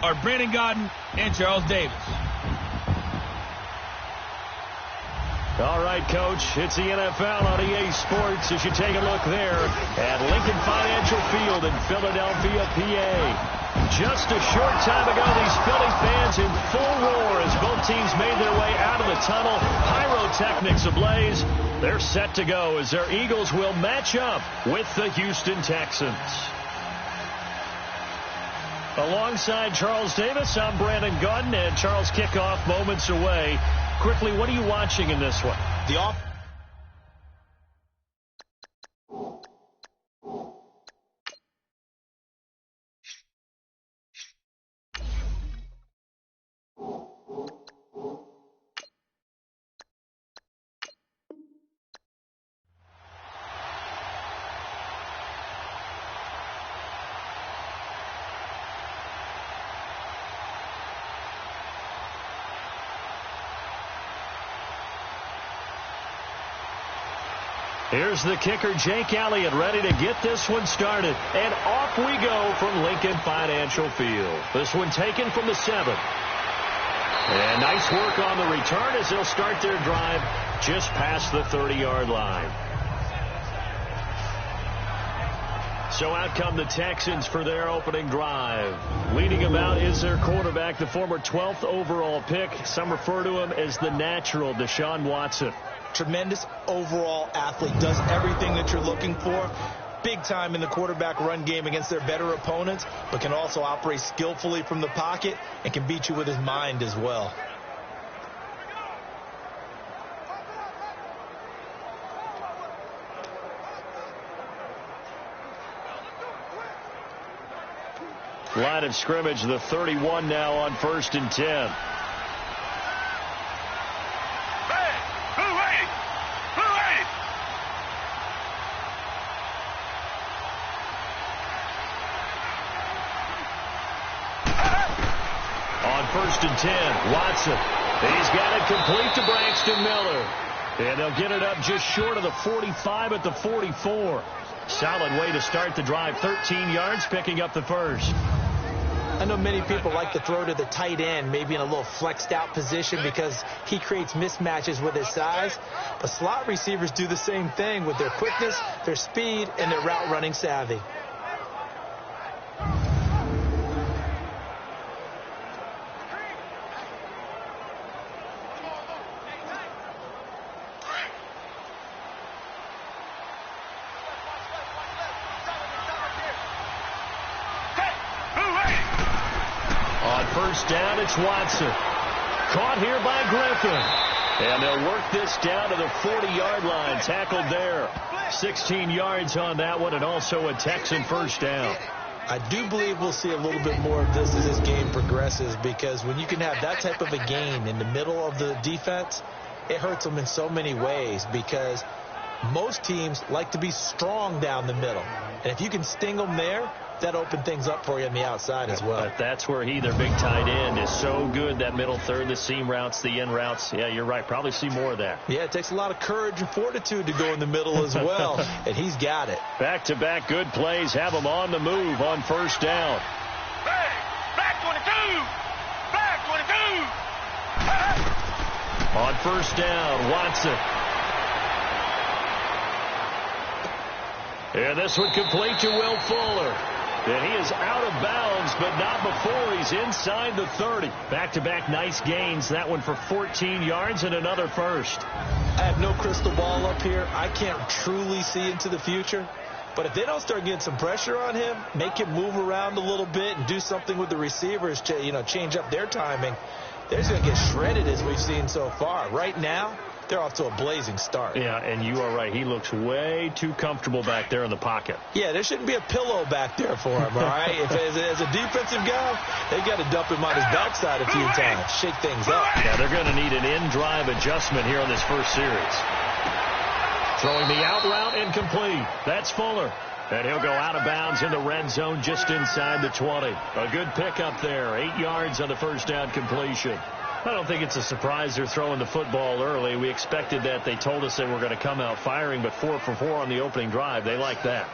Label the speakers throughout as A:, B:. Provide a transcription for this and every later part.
A: are Brandon Gaudin and Charles Davis.
B: All right, Coach, it's the NFL on EA Sports as you take a look there at Lincoln Financial Field in Philadelphia, PA. Just a short time ago, these Philly fans in full roar as both teams made their way out of the tunnel. Pyrotechnics ablaze. They're set to go as their Eagles will match up with the Houston Texans. Alongside Charles Davis, I'm Brandon Gaudin, and Charles, kickoff moments away. Quickly, what are you watching in this one?
A: The off.
B: Here's the kicker, Jake Elliott, ready to get this one started. And off we go from Lincoln Financial Field. This one taken from the 7. And nice work on the return as they'll start their drive just past the 30-yard line. So out come the Texans for their opening drive. Leading them out is their quarterback, the former 12th overall pick. Some refer to him as the natural, Deshaun Watson.
C: Tremendous overall athlete, does everything that you're looking for. Big time in the quarterback run game against their better opponents, but can also operate skillfully from the pocket and can beat you with his mind as well.
B: Line of scrimmage, the 31 now on 1st and 10. On 1st and 10, Watson. He's got it complete to Braxton Miller. And they'll get it up just short of the 45 at the 44. Solid way to start the drive. 13 yards, picking up the first.
C: I know many people like to throw to the tight end, maybe in a little flexed out position because he creates mismatches with his size. But slot receivers do the same thing with their quickness, their speed, and their route running savvy.
B: First down, it's Watson. Caught here by Griffin. And they'll work this down to the 40-yard line. Tackled there. 16 yards on that one, and also a Texan first down.
C: I do believe we'll see a little bit more of this as this game progresses, because when you can have that type of a gain in the middle of the defense, it hurts them in so many ways, because most teams like to be strong down the middle. And if you can sting them there, that opened things up for you on the outside as well.
B: But that's where their big tight end, is so good, that middle third, the seam routes, the in routes. Yeah, you're right. Probably see more of that.
C: Yeah, it takes a lot of courage and fortitude to go in the middle as well, and he's got it.
B: Back-to-back good plays have him on the move on first down.
D: Hey, black 22! Black 22!
B: On first down, Watson. And this one complete to Will Fuller. And he is out of bounds, but not before he's inside the 30. Back-to-back nice gains. That one for 14 yards and another first.
C: I have no crystal ball up here. I can't truly see into the future. But if they don't start getting some pressure on him, make him move around a little bit and do something with the receivers to, change up their timing, they're just going to get shredded as we've seen so far. Right now, they're off to a blazing start.
B: Yeah, and you are right. He looks way too comfortable back there in the pocket.
C: Yeah, there shouldn't be a pillow back there for him, all right? If as a defensive guy, they've got to dump him on his backside a few times, shake things up.
B: Yeah, they're going to need an in-drive adjustment here on this first series. Throwing the out route incomplete. That's Fuller. And he'll go out of bounds in the red zone just inside the 20. A good pickup there. 8 yards on the first down completion. I don't think it's a surprise they're throwing the football early. We expected that. They told us they were going to come out firing, but 4 for 4 on the opening drive. They like that.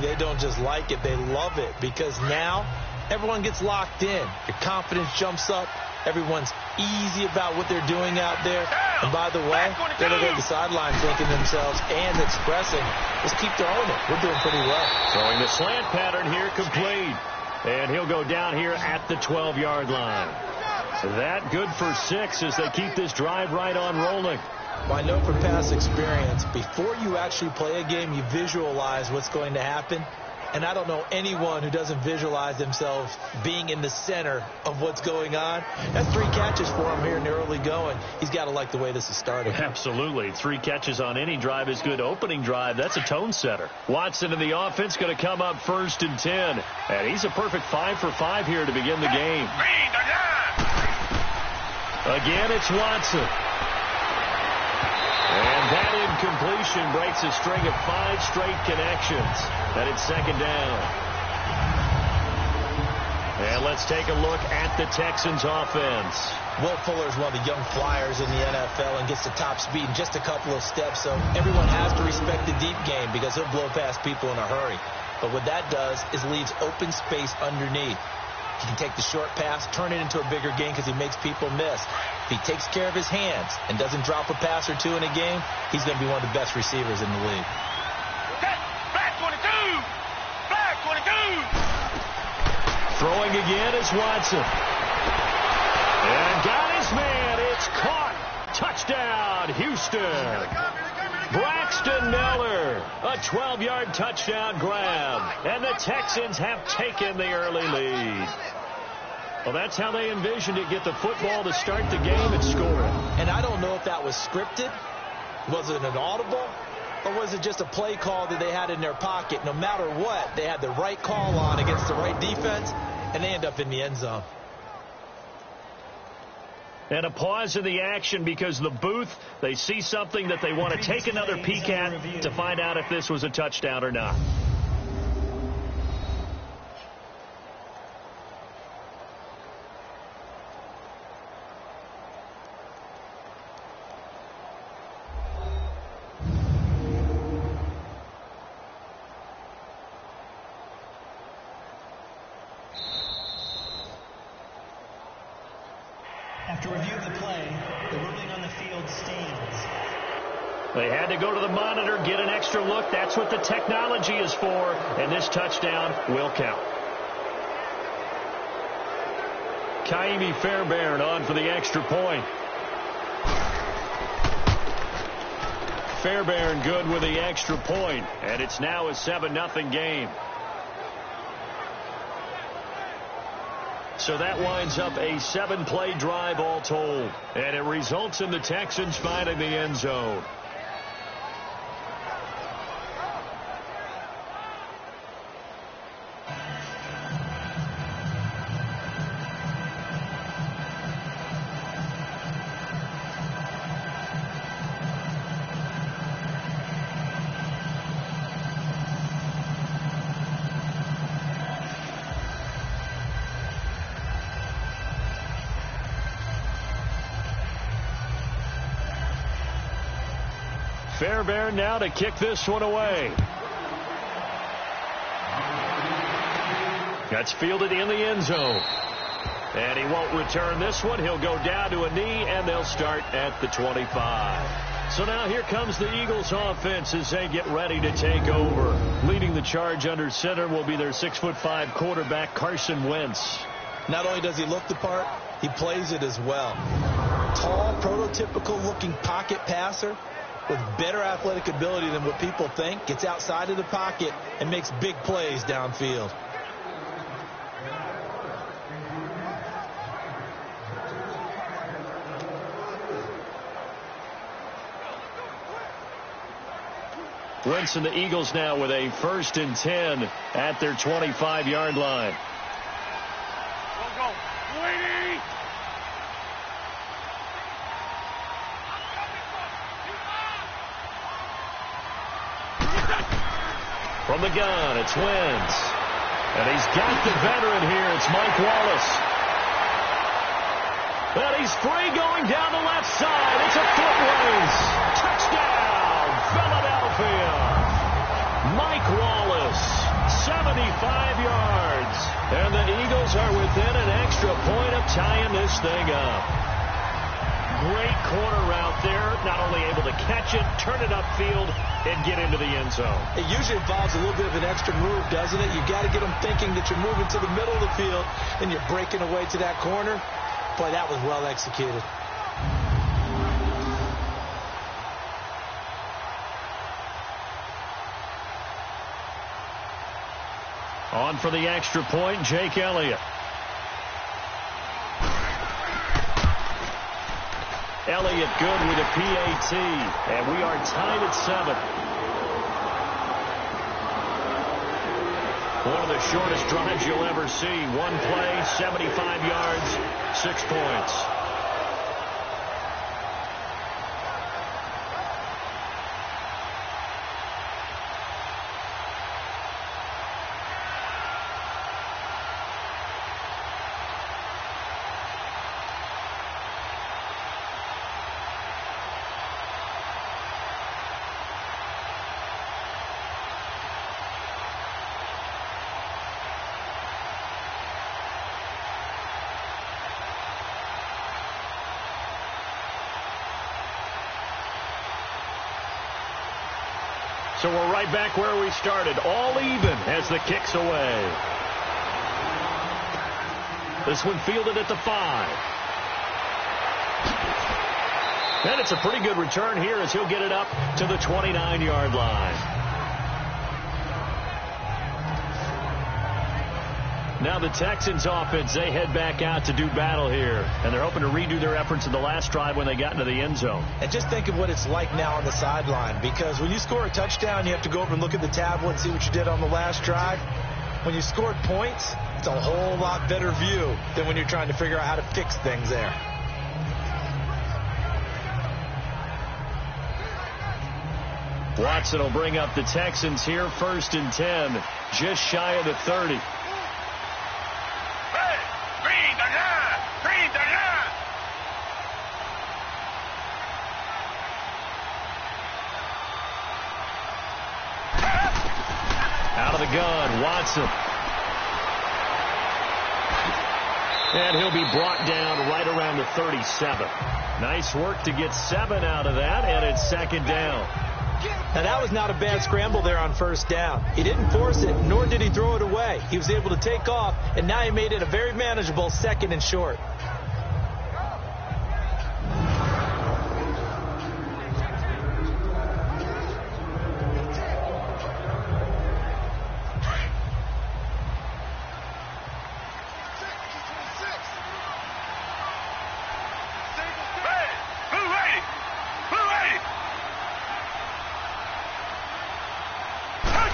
C: They don't just like it. They love it, because now everyone gets locked in. Your confidence jumps up. Everyone's easy about what they're doing out there. And by the way, they're at the sideline thinking to themselves and expressing, let's keep throwing it. We're doing pretty well.
B: Throwing the slant pattern here complete. And he'll go down here at the 12-yard line. That good for 6 as they keep this drive right on rolling.
C: Well, I know from past experience, before you actually play a game, you visualize what's going to happen. And I don't know anyone who doesn't visualize themselves being in the center of what's going on. That's 3 catches for him here in the early going. He's got to like the way this is starting.
B: Absolutely. 3 catches on any drive is good. Opening drive, that's a tone setter. Watson in the offense going to come up 1st and 10. And he's a perfect 5 for 5 here to begin the game. Again, it's Watson. And that incompletion breaks a string of 5 straight connections. And it's 2nd down. And let's take a look at the Texans offense.
C: Will Fuller is one of the young flyers in the NFL and gets to top speed in just a couple of steps. So everyone has to respect the deep game because he'll blow past people in a hurry. But what that does is leaves open space underneath. He can take the short pass, turn it into a bigger game because he makes people miss. If he takes care of his hands and doesn't drop a pass or 2 in a game, he's going to be one of the best receivers in the league.
D: Flag 22! Flag 22!
B: Throwing again is Watson. And got his man. It's caught. Touchdown, Houston. Braxton Miller, a 12-yard touchdown grab. And the Texans have taken the early lead. Well, that's how they envisioned it. Get the football to start the game and score it.
C: And I don't know if that was scripted. Was it an audible? Or was it just a play call that they had in their pocket? No matter what, they had the right call on against the right defense, and they end up in the end zone.
B: And a pause in the action because the booth, they see something that they want to take another peek at to find out if this was a touchdown or not.
E: After review of the play, the ruling on the field stands.
B: They had to go to the monitor, get an extra look. That's what the technology is for, and this touchdown will count. Kaimi Fairbairn on for the extra point. Fairbairn good with the extra point, and it's now a 7-0 game. So that winds up a 7-play drive all told. And it results in the Texans finding the end zone. Fairbairn now to kick this one away. That's fielded in the end zone. And he won't return this one. He'll go down to a knee, and they'll start at the 25. So now here comes the Eagles offense as they get ready to take over. Leading the charge under center will be their 6'5" quarterback, Carson Wentz.
C: Not only does he look the part, he plays it as well. Tall, prototypical-looking pocket passer with better athletic ability than what people think, gets outside of the pocket and makes big plays downfield.
B: Wentz and the Eagles now with a 1st and 10 at their 25-yard line.
D: Go. Wait.
B: From the gun, it's Wentz. And he's got the veteran here. It's Mike Wallace. And he's free going down the left side. It's a foot race. Touchdown, Philadelphia. Mike Wallace 75 yards. And the Eagles are within an extra point of tying this thing up. Great corner route there. Not only able to catch it, turn it upfield, and get into the end zone.
C: It usually involves a little bit of an extra move, doesn't it? You got to get them thinking that you're moving to the middle of the field and you're breaking away to that corner. Boy, that was well executed.
B: On for the extra point, Jake Elliott. Elliott good with a PAT, and we are tied at 7. One of the shortest drives you'll ever see. One play, 75 yards, 6 points. So we're right back where we started, all even as the kick's away. This one fielded at the 5. And it's a pretty good return here as he'll get it up to the 29-yard line. Now the Texans offense, they head back out to do battle here. And they're hoping to redo their efforts in the last drive when they got into the end zone.
C: And just think of what it's like now on the sideline. Because when you score a touchdown, you have to go over and look at the tablet and see what you did on the last drive. When you scored points, it's a whole lot better view than when you're trying to figure out how to fix things there.
B: Watson will bring up the Texans here, 1st and 10, just shy of the 30. Out of the gun, Watson. And he'll be brought down right around the 37. Nice work to get 7 out of that, and it's 2nd down.
C: Now, that was not a bad scramble there on 1st down. He didn't force it, nor did he throw it away. He was able to take off, and now he made it a very manageable 2nd and short.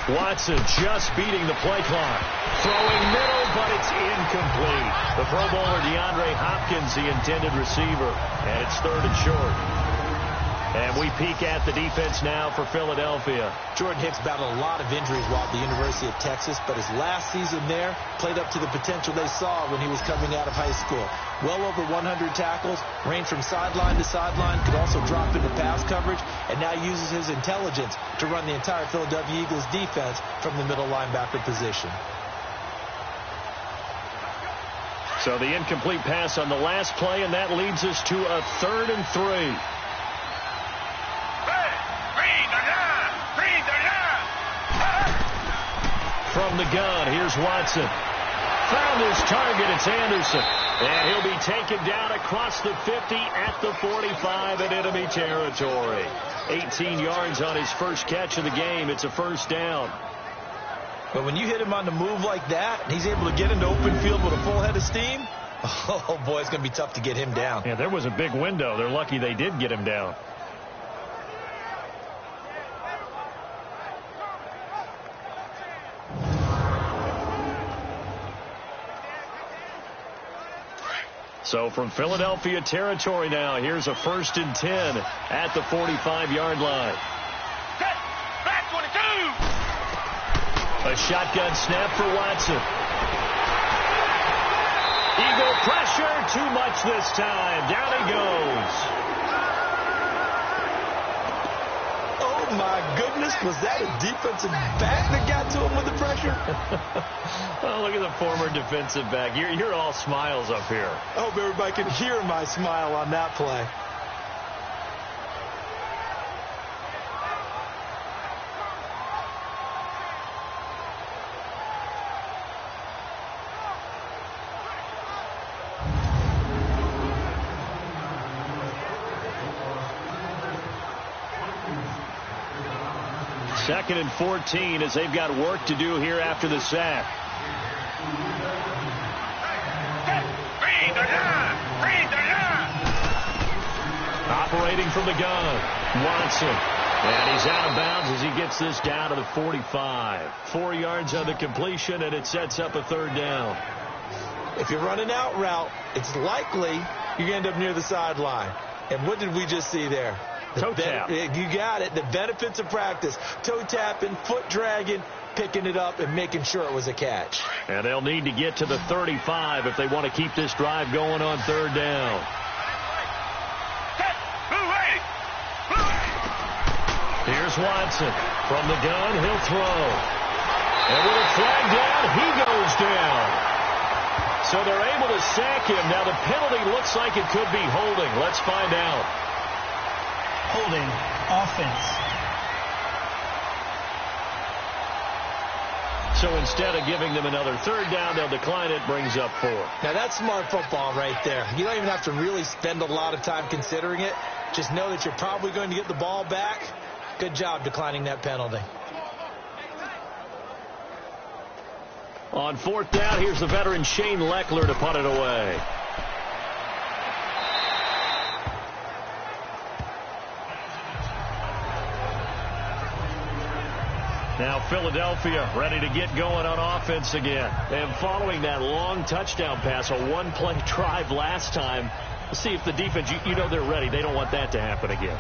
B: Watson just beating the play clock. Throwing middle, but it's incomplete. The Pro Bowler DeAndre Hopkins, the intended receiver. And it's 3rd and short. And we peek at the defense now for Philadelphia.
C: Jordan Hicks battled a lot of injuries while at the University of Texas, but his last season there played up to the potential they saw when he was coming out of high school. Well over 100 tackles, ranged from sideline to sideline, could also drop into pass coverage, and now uses his intelligence to run the entire Philadelphia Eagles defense from the middle linebacker position.
B: So the incomplete pass on the last play, and that leads us to a 3rd and 3. From the gun, here's Watson. Found his target, it's Anderson. And he'll be taken down across the 50 at the 45 in enemy territory. 18 yards on his first catch of the game. It's a 1st down.
C: But when you hit him on the move like that, and he's able to get into open field with a full head of steam, oh boy, it's going to be tough to get him down.
B: Yeah, there was a big window. They're lucky they did get him down. So from Philadelphia territory now, here's a 1st and 10 at the 45-yard line.
D: Back 22.
B: A shotgun snap for Watson. Eagle pressure, too much this time. Down he goes.
C: Oh, Oh, my goodness. Was that a defensive back that got to him with the pressure?
B: Oh, look at the former defensive back. You're all smiles up here.
C: I hope everybody can hear my smile on that play.
B: Second and 14 as they've got work to do here after the sack. Operating from the gun, Watson. And he's out of bounds as he gets this down to the 45. 4 yards on the completion, and it sets up a third down.
C: If you're running out route, it's likely you're going to end up near the sideline. And what did we just see there?
B: Toe tap.
C: You got it. The benefits of practice. Toe tapping, foot dragging, picking it up, and making sure it was a catch.
B: And they'll need to get to the 35 if they want to keep this drive going on third down. Here's Watson. From the gun, he'll throw. And with a flag down, he goes down. So they're able to sack him. Now the penalty looks like it could be holding. Let's find out.
E: Holding, offense.
B: So instead of giving them another third down, they'll decline it, brings up 4.
C: Now that's smart football right there. You don't even have to really spend a lot of time considering it. Just know that you're probably going to get the ball back. Good job declining that penalty.
B: On fourth down, here's the veteran Shane Leckler to punt it away. Now Philadelphia ready to get going on offense again. And following that long touchdown pass, a one-play drive last time, let's see if the defense, you know they're ready. They don't want that to happen again.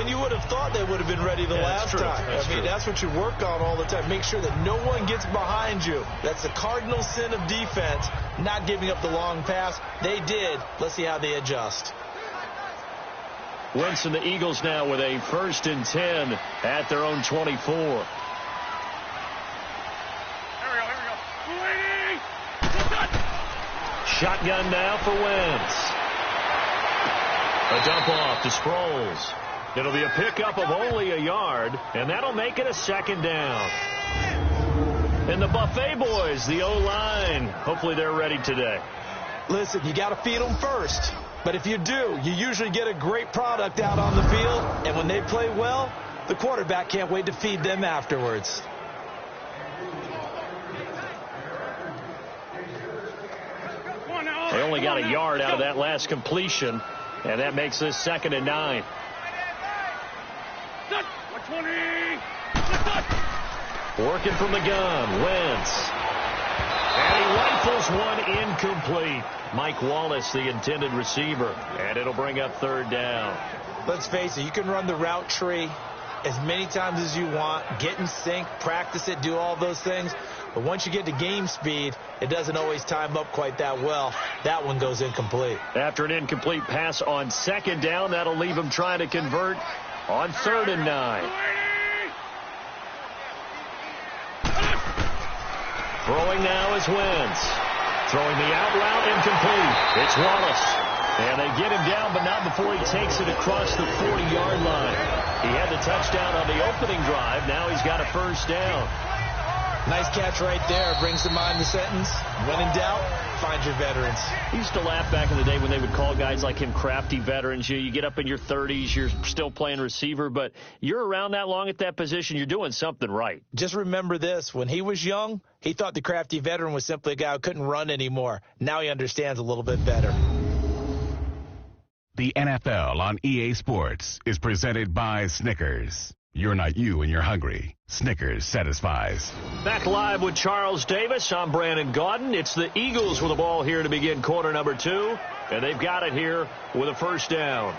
C: And you would have thought they would have been ready the last time. That's what you work on all the time. Make sure that no one gets behind you. That's the cardinal sin of defense, not giving up the long pass. They did. Let's see how they adjust.
B: Wentz and the Eagles now with a 1st and 10 at their own 24. Shotgun now for Wentz. A dump off to Sproles. It'll be a pickup of only a yard, and that'll make it a 2nd down. And the Buffet boys, the O-line, hopefully they're ready today.
C: Listen, you got to feed them first. But if you do, you usually get a great product out on the field. And when they play well, the quarterback can't wait to feed them afterwards.
B: They only got a yard out of that last completion, and that makes this 2nd and 9. Working from the gun, Wentz. And he rifles one incomplete. Mike Wallace, the intended receiver, and it'll bring up 3rd down.
C: Let's face it, you can run the route tree as many times as you want, get in sync, practice it, do all those things. But once you get to game speed, it doesn't always time up quite that well. That one goes incomplete.
B: After an incomplete pass on 2nd down, that'll leave him trying to convert on 3rd and 9. Throwing now is Wentz. Throwing the out route, incomplete. It's Wallace. And they get him down, but not before he takes it across the 40-yard line. He had the touchdown on the opening drive. Now he's got a 1st down.
C: Nice catch right there. Brings to mind the sentence, when in doubt, find your veterans.
B: I used to laugh back in the day when they would call guys like him crafty veterans. You get up in your 30s, you're still playing receiver, but you're around that long at that position, you're doing something right.
C: Just remember this. When he was young, he thought the crafty veteran was simply a guy who couldn't run anymore. Now he understands a little bit better.
F: The NFL on EA Sports is presented by Snickers. You're not you when you're hungry. Snickers satisfies.
B: Back live with Charles Davis. I'm Brandon Gaudin. It's the Eagles with the ball here to begin quarter number 2. And they've got it here with a 1st down.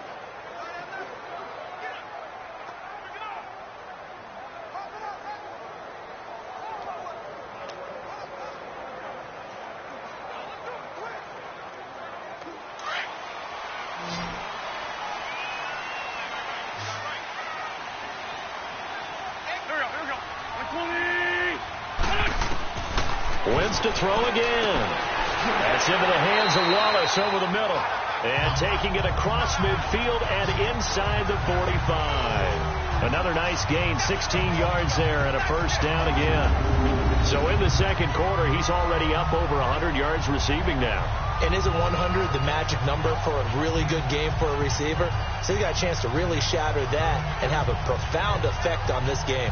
B: wants to throw again. That's into the hands of Wallace over the middle. And taking it across midfield and inside the 45. Another nice gain, 16 yards there and a first down again. So in the second quarter, he's already up over 100 yards receiving now.
C: And isn't 100 the magic number for a really good game for a receiver? So he got a chance to really shatter that and have a profound effect on this game.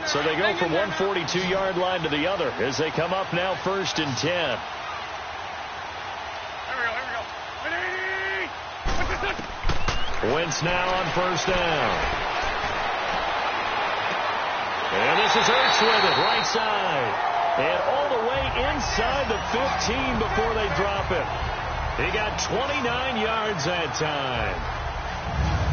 B: So they go from one 42-yard line to the other as they come up now 1st and 10.
D: Here we go.
B: Wentz now on 1st down. And this is Ertz with it, right side. And all the way inside the 15 before they drop it. He got 29 yards that time.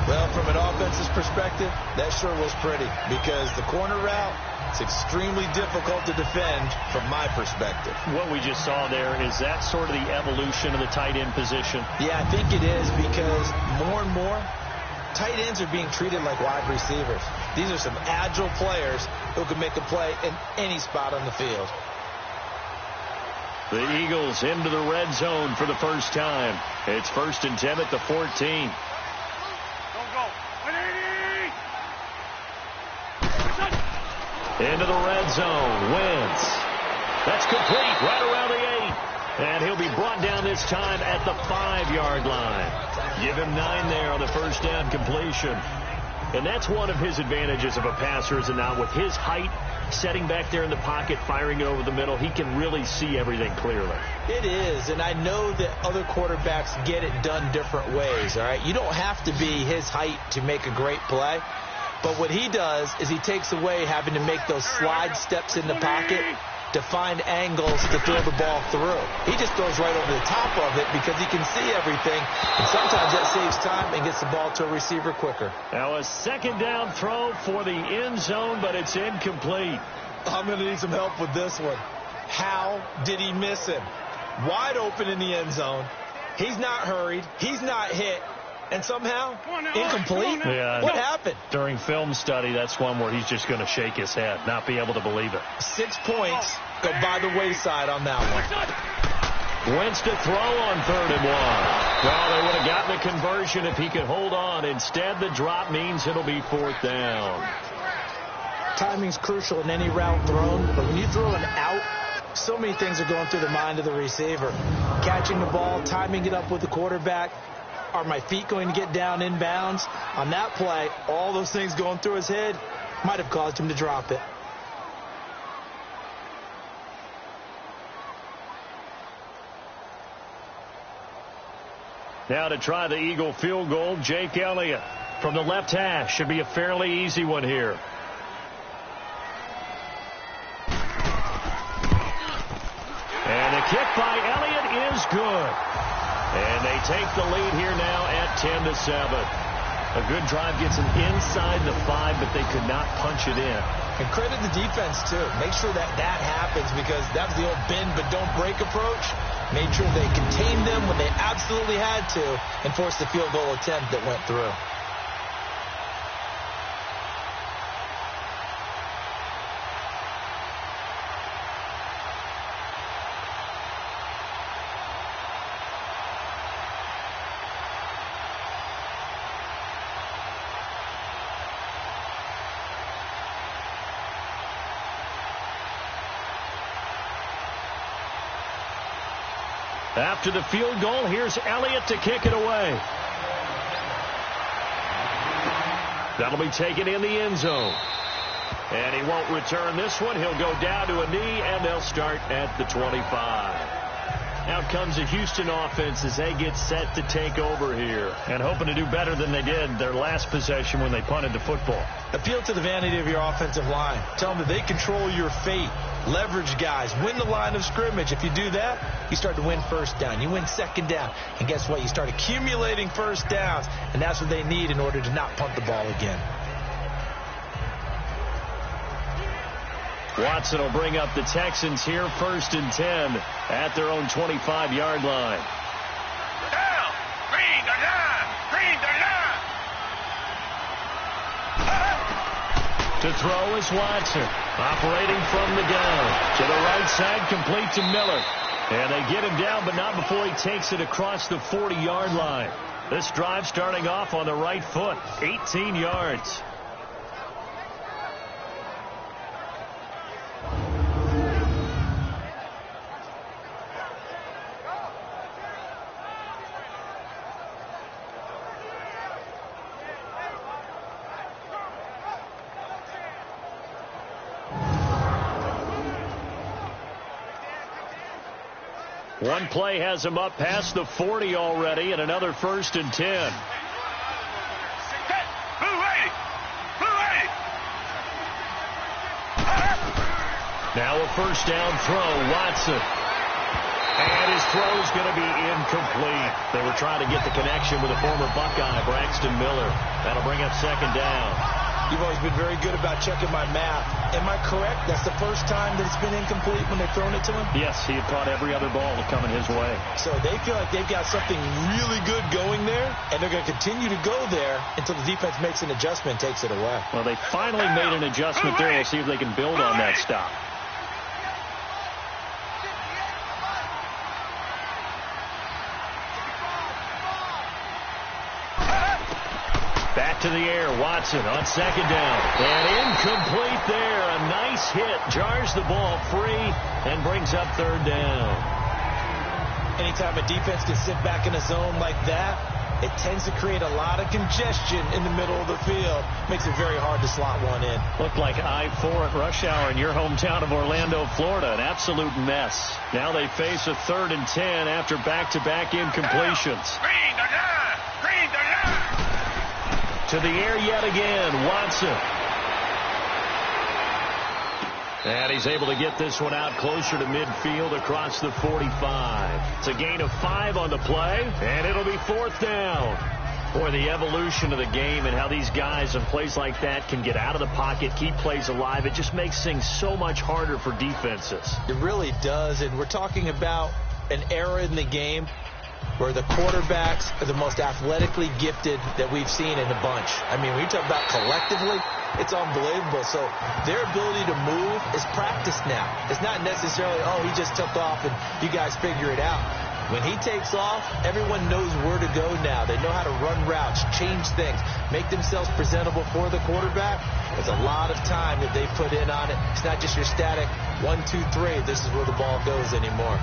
C: Well, from an offensive perspective, that sure was pretty because the corner route, it's extremely difficult to defend from my perspective.
B: What we just saw there, is that sort of the evolution of the tight end position?
C: Yeah, I think it is because more and more, tight ends are being treated like wide receivers. These are some agile players who can make a play in any spot on the field.
B: The Eagles into the red zone for the first time. It's 1st and 10 at the 14. Into the red zone. Wentz. That's complete right around the 8. And he'll be brought down this time at the 5-yard line. Give him 9 there on the first down completion. And that's one of his advantages of a passer, is it not? With his height, setting back there in the pocket, firing it over the middle, he can really see everything clearly.
C: It is, and I know that other quarterbacks get it done different ways, all right? You don't have to be his height to make a great play. But what he does is he takes away having to make those slide steps in the pocket to find angles to throw the ball through. He just goes right over the top of it because he can see everything, and sometimes that saves time and gets the ball to a receiver quicker.
B: Now a second down throw for the end zone, but it's incomplete.
C: I'm going to need some help with this one. How did he miss him? Wide open in the end zone. He's not hurried. He's not hit. And somehow, incomplete?
B: Yeah,
C: what happened?
B: During film study, that's one where he's just going to shake his head, not be able to believe it.
C: 6 points go by the wayside on that one.
B: Wentz to throw on 3rd and 1. Well, they would have gotten a conversion if he could hold on. Instead, the drop means it'll be 4th down.
C: Timing's crucial in any route thrown, but when you throw an out, so many things are going through the mind of the receiver. Catching the ball, timing it up with the quarterback. Are my feet going to get down inbounds? On that play, all those things going through his head might have caused him to drop it.
B: Now to try the Eagle field goal, Jake Elliott from the left hash. Should be a fairly easy one here. And the kick by Elliott is good. And they take the lead here now at 10-7. A good drive gets them inside the 5, but they could not punch it in.
C: And credit the defense, too. Make sure that happens because that was the old bend but don't break approach. Made sure they contained them when they absolutely had to and forced the field goal attempt that went through.
B: After the field goal, here's Elliott to kick it away. That'll be taken in the end zone. And he won't return this one. He'll go down to a knee, and they'll start at the 25. Out comes the Houston offense as they get set to take over here. And hoping to do better than they did their last possession when they punted the football.
C: Appeal to the vanity of your offensive line. Tell them that they control your fate. Leverage guys. Win the line of scrimmage. If you do that, you start to win first down. You win second down. And guess what? You start accumulating first downs. And that's what they need in order to not punt the ball again.
B: Watson will bring up the Texans here 1st and 10 at their own 25-yard line.
D: Down. Green the line. Green the line.
B: To throw is Watson. Operating from the gun. To the right side, complete to Miller. And they get him down, but not before he takes it across the 40-yard line. This drive starting off on the right foot. 18 yards. One play has him up past the 40 already, and another 1st and 10. Now a 1st down throw, Watson. And his throw is going to be incomplete. They were trying to get the connection with a former Buckeye, Braxton Miller. That'll bring up 2nd down.
C: You've always been very good about checking my math. Am I correct? That's the first time that it's been incomplete when they've thrown it to him?
B: Yes, he had caught every other ball coming his way.
C: So they feel like they've got something really good going there, and they're going to continue to go there until the defense makes an adjustment and takes it away.
B: Well, they finally made an adjustment there. We'll see if they can build on that stop. Back to the air, Watson on 2nd down. And incomplete there. A nice hit. Jars the ball free and brings up 3rd down.
C: Anytime a defense can sit back in a zone like that, it tends to create a lot of congestion in the middle of the field. Makes it very hard to slot one in.
B: Looked like I-4 at rush hour in your hometown of Orlando, Florida. An absolute mess. Now they face a 3rd and 10 after back-to-back incompletions. To the air yet again, Watson. And he's able to get this one out closer to midfield across the 45. It's a gain of 5 on the play, and it'll be 4th down. Boy, the evolution of the game and how these guys in plays like that can get out of the pocket, keep plays alive, it just makes things so much harder for defenses.
C: It really does, and we're talking about an era in the game where the quarterbacks are the most athletically gifted that we've seen in the bunch. I mean, when you talk about collectively, it's unbelievable. So their ability to move is practiced now. It's not necessarily, oh, he just took off and you guys figure it out. When he takes off, everyone knows where to go now. They know how to run routes, change things, make themselves presentable for the quarterback. There's a lot of time that they put in on it. It's not just your static 1, 2, 3. This is where the ball goes anymore.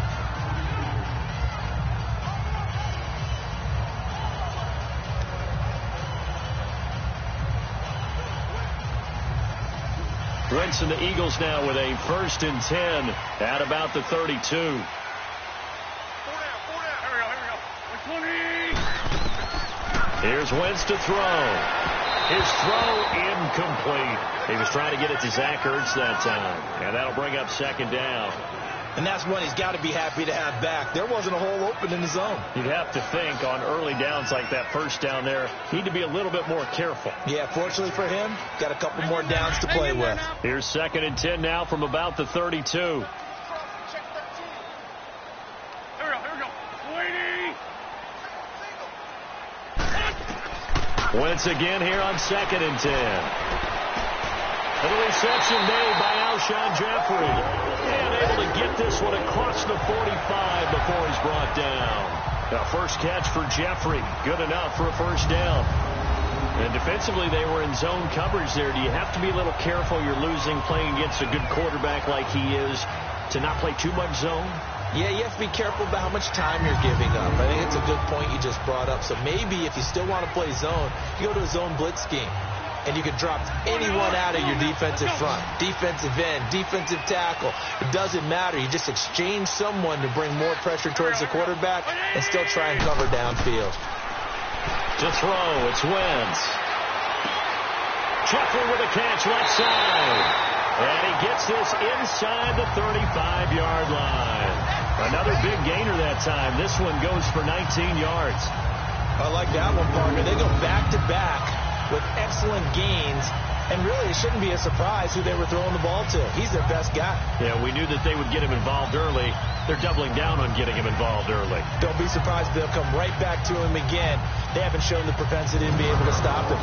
B: Wentz and the Eagles now with a 1st and 10 at about the 32. Here's Wentz to throw. His throw incomplete. He was trying to get it to Zach Ertz that time. And that'll bring up 2nd down.
C: And that's one he's got to be happy to have back. There wasn't a hole open in the zone.
B: You'd have to think on early downs like that 1st down there, need to be a little bit more careful.
C: Yeah, fortunately for him, got a couple more downs to play with.
B: Here's 2nd and 10 now from about the 32. Wentz again here on 2nd and 10. And the reception made by Alshon Jeffrey. And able to get this one across the 45 before he's brought down. Now, first catch for Jeffrey. Good enough for a 1st down. And defensively, they were in zone coverage there. Do you have to be a little careful? You're losing playing against a good quarterback like he is to not play too much zone?
C: Yeah, you have to be careful about how much time you're giving up. I think it's a good point you just brought up. So maybe if you still want to play zone, you go to a zone blitz scheme. And you can drop anyone out of your defensive front, defensive end, defensive tackle. It doesn't matter. You just exchange someone to bring more pressure towards the quarterback and still try and cover downfield.
B: To throw, it's Wentz. Jeffrey with a catch left side. And he gets this inside the 35-yard line. Another big gainer that time. This one goes for 19 yards.
C: I like that one, partner. They go back-to-back with excellent gains, and really it shouldn't be a surprise who they were throwing the ball to. He's their best guy.
B: Yeah, we knew that they would get him involved early. They're doubling down on getting him involved early.
C: Don't be surprised if they'll come right back to him again. They haven't shown the propensity to be able to stop him.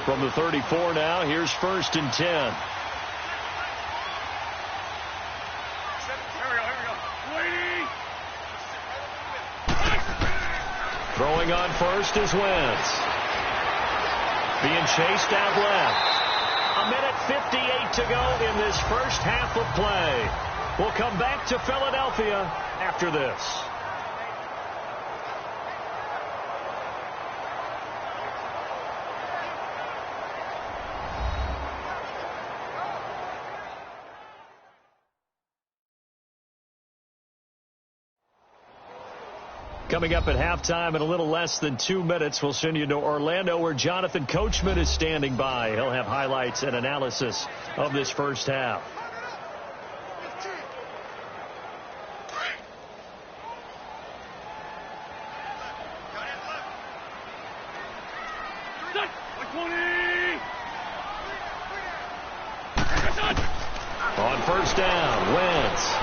B: From the 34 now, here's 1st and 10. Throwing on first is Wentz. Being chased out left. 1:58 to go in this first half of play. We'll come back to Philadelphia after this. Coming up at halftime in a little less than 2 minutes, we'll send you to Orlando where Jonathan Coachman is standing by. He'll have highlights and analysis of this first half. On first down, Wentz.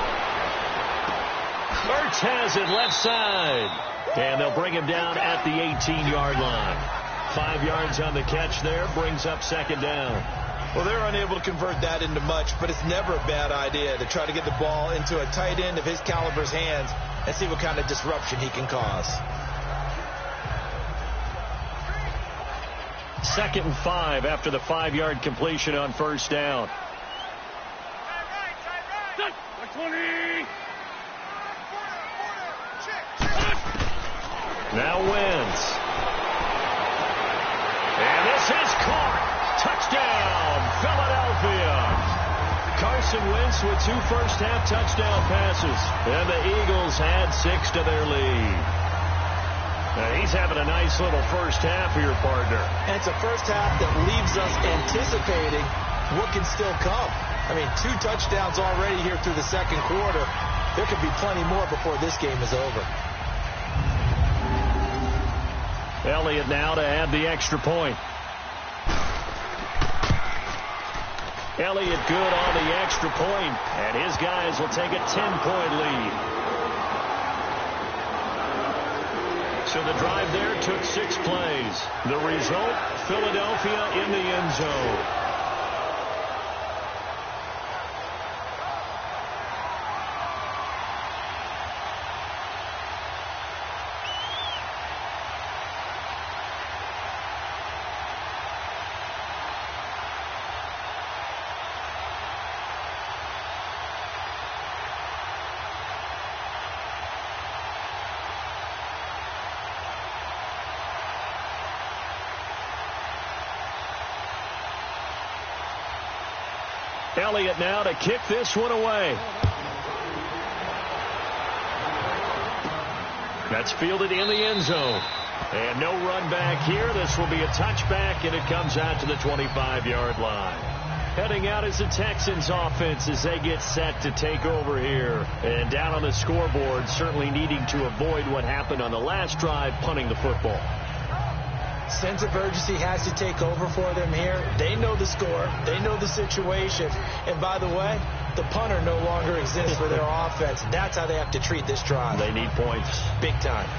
B: Ertz has it left side. And they'll bring him down at the 18-yard line. 5 yards on the catch there, brings up 2nd down.
C: Well, they're unable to convert that into much, but it's never a bad idea to try to get the ball into a tight end of his caliber's hands and see what kind of disruption he can cause.
B: 2nd and 5 after the 5-yard completion on first down. Now Wentz. And this is caught. Touchdown, Philadelphia. Carson Wentz with 2 first-half touchdown passes. And the Eagles add 6 to their lead. Now he's having a nice little first half here, partner.
C: And it's a first half that leaves us anticipating what can still come. I mean, 2 touchdowns already here through the 2nd quarter. There could be plenty more before this game is over.
B: Elliott now to add the extra point. Elliott good on the extra point, and his guys will take a 10-point lead. So the drive there took 6 plays. The result, Philadelphia in the end zone. Elliott now to kick this one away. That's fielded in the end zone. And no run back here. This will be a touchback, and it comes out to the 25-yard line. Heading out is the Texans offense as they get set to take over here. And down on the scoreboard, certainly needing to avoid what happened on the last drive, punting the football.
C: Sense of urgency has to take over for them here. They know the score. They know the situation. And by the way, the punter no longer exists for their offense. That's how they have to treat this drive.
B: They need points.
C: Big time.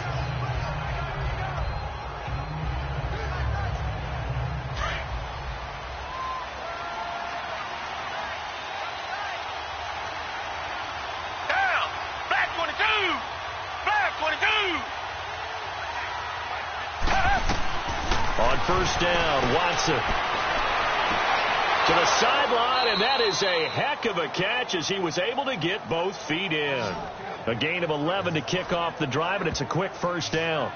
D: Down. Flag 22. Flag 22.
B: On first down, Watson to the sideline, and that is a heck of a catch as he was able to get both feet in. A gain of 11 to kick off the drive, and it's a quick first down.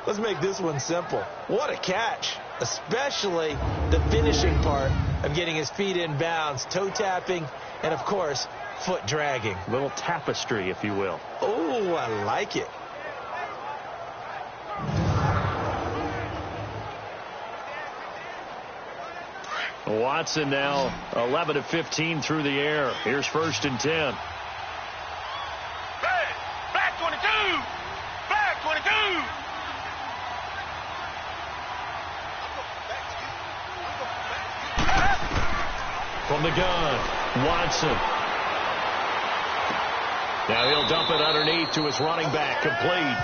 C: Let's make this one simple. What a catch, especially the finishing part of getting his feet in bounds, toe tapping, and, of course, foot dragging.
B: A little tapestry, if you will.
C: Oh, I like it.
B: Watson now 11 of 15 through the air. Here's 1st and 10.
D: Flag 22. Flag 22.
B: From the gun, Watson. Now he'll dump it underneath to his running back, complete.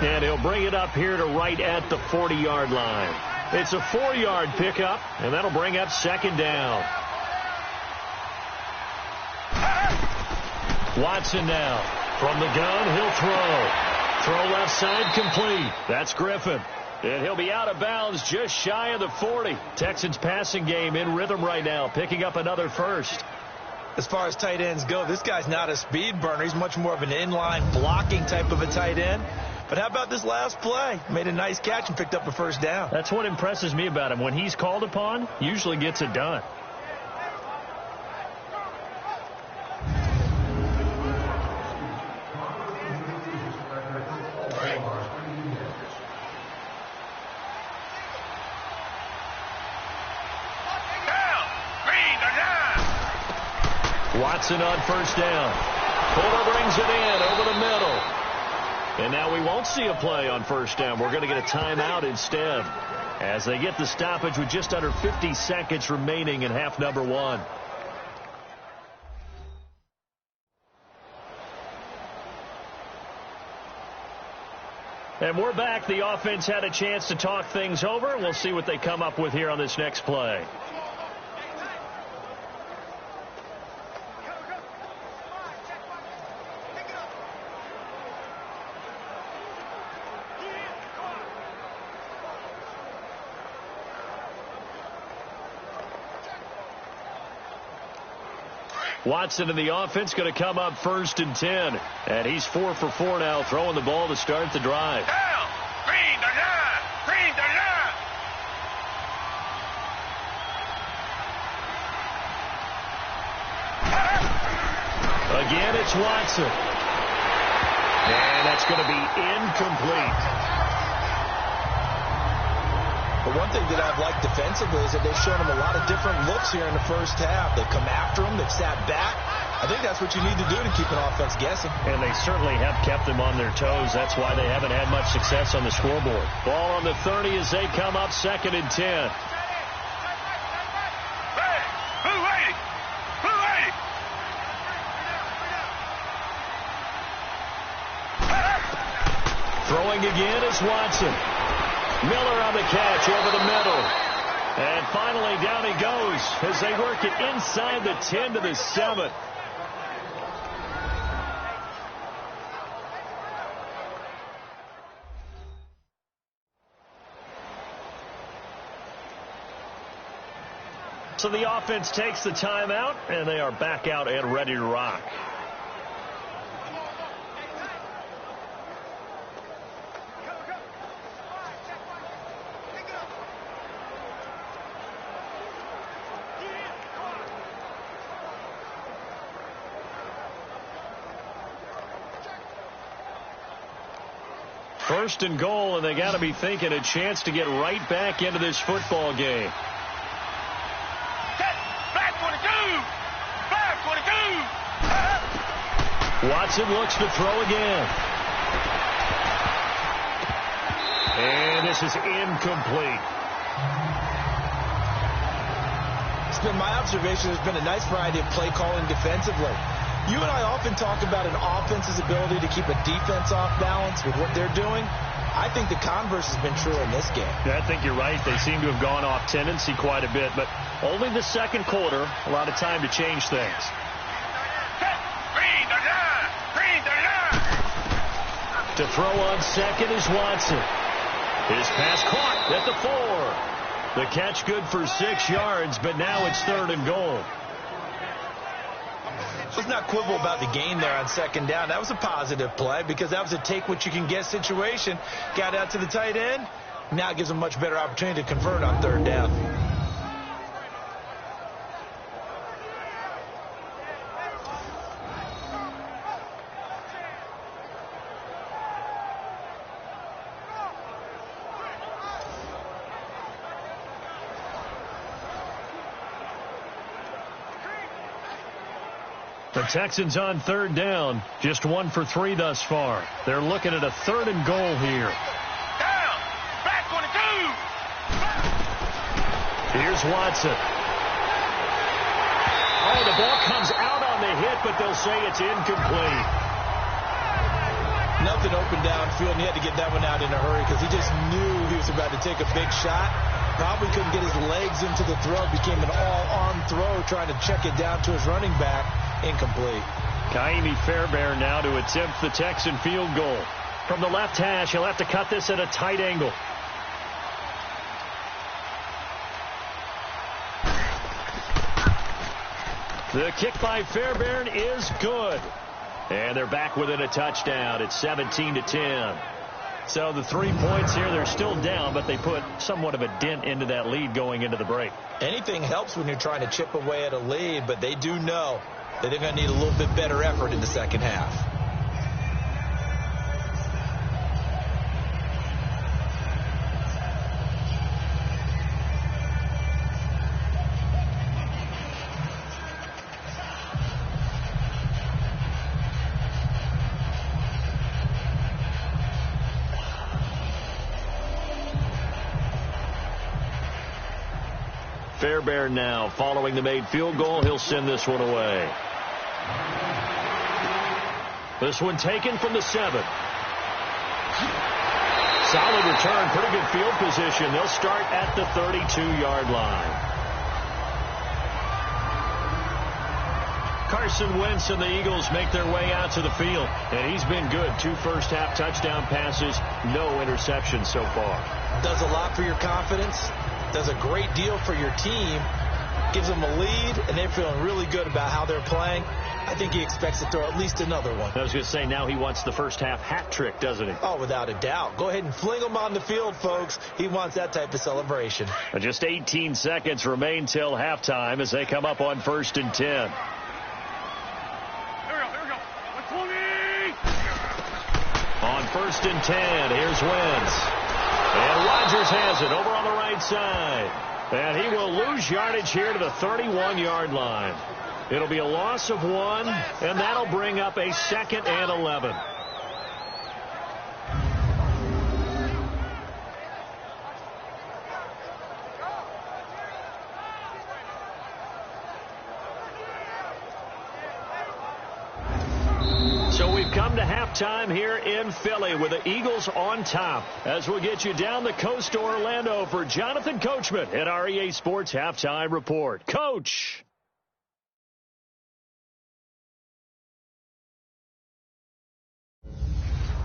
B: And he'll bring it up here to right at the 40-yard line. It's a 4-yard pickup, and that'll bring up second down. Watson now. From the gun, he'll throw. Throw left side complete. That's Griffin. And he'll be out of bounds just shy of the 40. Texans passing game in rhythm right now, picking up another first.
C: As far as tight ends go, this guy's not a speed burner. He's much more of an inline blocking type of a tight end. But how about this last play? Made a nice catch and picked up a first down.
B: That's what impresses me about him. When he's called upon, usually gets it done. Watson on first down. Fuller brings it in over the middle. And now we won't see a play on first down. We're going to get a timeout instead as they get the stoppage with just under 50 seconds remaining in half number 1. And we're back. The offense had a chance to talk things over. We'll see what they come up with here on this next play. Watson in the offense going to come up 1st and 10. And he's 4 for 4 now, throwing the ball to start the drive.
D: Down. Green the line. Green the line.
B: Again, it's Watson. And that's going to be incomplete.
C: But one thing that I've liked defensively is that they've shown him a lot of different looks here in the first half. They've come after him. They've sat back. I think that's what you need to do to keep an offense guessing.
B: And they certainly have kept them on their toes. That's why they haven't had much success on the scoreboard. Ball on the 30 as they come up 2nd and 10.
D: Hey, who waiting? Who waiting?
B: Throwing again is Watson. Miller on the catch over the middle. And finally down he goes as they work it inside the 10 to the 7. So the offense takes the timeout, and they are back out and ready to rock. First and goal, and they got to be thinking a chance to get right back into this football game.
D: Back 22. Back 22.
B: Watson looks to throw again. And this is incomplete.
C: It's been my observation there's been a nice variety of play calling defensively. You and I often talk about an offense's ability to keep a defense off balance with what they're doing. I think the converse has been true in this game.
B: Yeah, I think you're right. They seem to have gone off tendency quite a bit, but only the second quarter, a lot of time to change things.
D: Green the line. Green the line.
B: To throw on second is Watson. His pass caught at the 4. The catch good for 6 yards, but now it's 3rd and goal.
C: Let's not quibble about the gain there on 2nd down. That was a positive play because that was a take-what-you-can-get situation. Got out to the tight end. Now it gives them a much better opportunity to convert on 3rd down.
B: The Texans on 3rd down, just 1 for 3 thus far. They're looking at a 3rd and goal here.
D: Down. Back 22.
B: Here's Watson. Oh, the ball comes out on the hit, but they'll say it's incomplete.
C: Nothing open downfield, and he had to get that one out in a hurry because he just knew he was about to take a big shot. probably couldn't get his legs into the throw. Became an all-arm throw, trying to check it down to his running back. Incomplete.
B: Kaimi Fairbairn now to attempt the Texan field goal. From the left hash, he'll have to cut this at a tight angle. The kick by Fairbairn is good. And they're back within a touchdown. It's 17-10. So the 3 points here, they're still down, but they put somewhat of a dent into that lead going into the break.
C: Anything helps when you're trying to chip away at a lead, but they do know that they're going to need a little bit better effort in the second half.
B: Fairbairn now following the made field goal. He'll send this one away. This one taken from the 7. Solid return, pretty good field position. They'll start at the 32-yard line. Carson Wentz and the Eagles make their way out to the field, and he's been good. 2 first-half touchdown passes, no interceptions so far.
C: Does a lot for your confidence. Does a great deal for your team, gives them a lead, and they're feeling really good about how they're playing. I think he expects to throw at least another one.
B: I was going to say, now he wants the first half hat trick, doesn't he?
C: Oh, without a doubt. Go ahead and fling him on the field, folks. He wants that type of celebration.
B: Just 18 seconds remain till halftime as they come up on 1st and 10.
D: Here we go.
B: On 1st and 10, here's Wentz. And Rodgers has it over on the right side. And he will lose yardage here to the 31-yard line. It'll be a loss of 1, and that'll bring up a 2nd and 11. So we've come to halftime here in Philly with the Eagles on top. As we'll get you down the coast to Orlando for Jonathan Coachman at our EA Sports Halftime Report. Coach.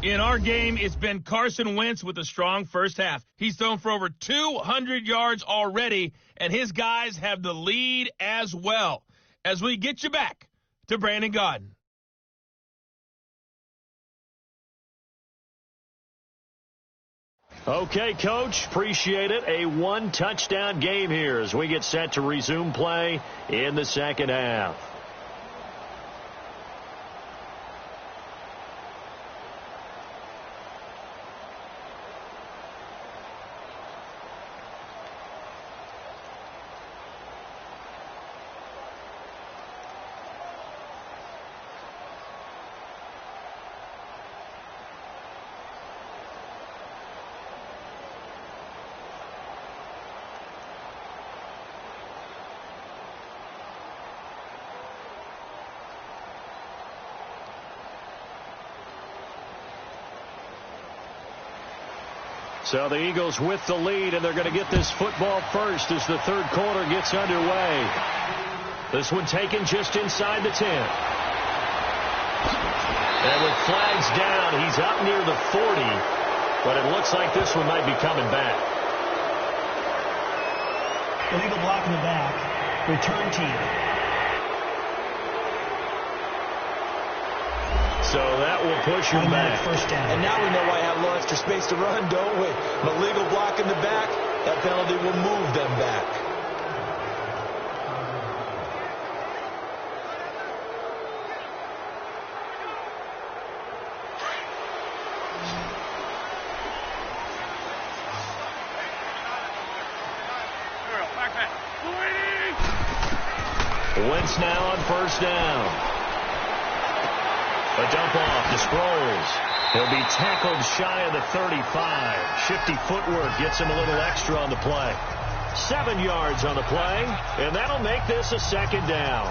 A: In our game, it's been Carson Wentz with a strong first half. He's thrown for over 200 yards already, and his guys have the lead as well. As we get you back to Brandon Gaudin.
B: Okay, Coach, appreciate it. A 1-touchdown game here as we get set to resume play in the second half. So the Eagles with the lead, and they're going to get this football first as the third quarter gets underway. This one taken just inside the 10. And with flags down, he's up near the 40, but it looks like this one might be coming back.
E: Illegal block in the back. Return team.
B: So that will push him back.
E: First down.
C: And now we know why I have a little extra space to run, don't we? An illegal block in the back, that penalty will move them back.
B: Wentz now on first down. A dump off to Sproles. He'll be tackled shy of the 35. Shifty footwork gets him a little extra on the play. 7 yards on the play, and that'll make this a second down.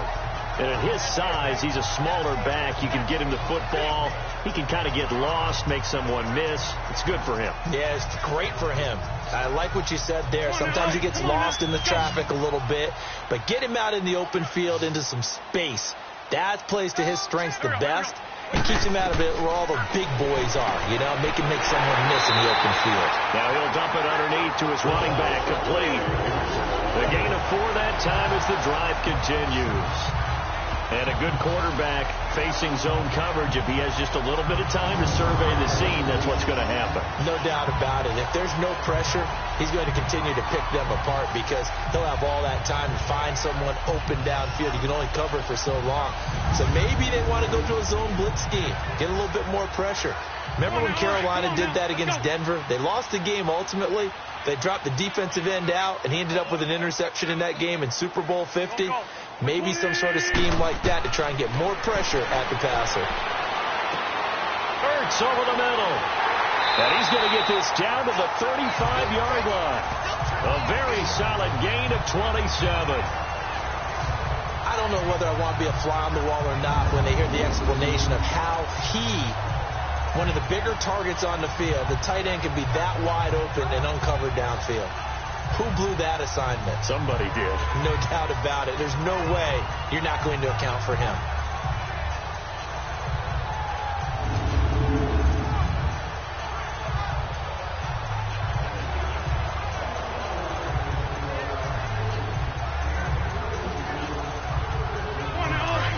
B: And at his size, he's a smaller back. You can get him the football. He can kind of get lost, make someone miss. It's good for him.
C: Yeah, it's great for him. I like what you said there. Sometimes he gets lost in the traffic a little bit, but get him out in the open field into some space. That plays to his strengths the best and keeps him out of it where all the big boys are, you know, make him make someone miss in the open field.
B: Now he'll dump it underneath to his running back, complete. The gain of 4 that time as the drive continues. And a good quarterback facing zone coverage. If he has just a little bit of time to survey the scene, that's what's going to happen.
C: No doubt about it. If there's no pressure, he's going to continue to pick them apart because he'll have all that time to find someone open downfield. He can only cover for so long. So maybe they want to go to a zone blitz scheme, get a little bit more pressure. Remember when Carolina did that against Denver? They lost the game ultimately. They dropped the defensive end out, and he ended up with an interception in that game in Super Bowl 50. Maybe some sort of scheme like that to try and get more pressure at the passer.
B: Hurts over the middle. And he's going to get this down to the 35-yard line. A very solid gain of 27.
C: I don't know whether I want to be a fly on the wall or not when they hear the explanation of how one of the bigger targets on the field, the tight end can be that wide open and uncovered downfield. Who blew that assignment?
B: Somebody did.
C: No doubt about it. There's no way you're not going to account for him.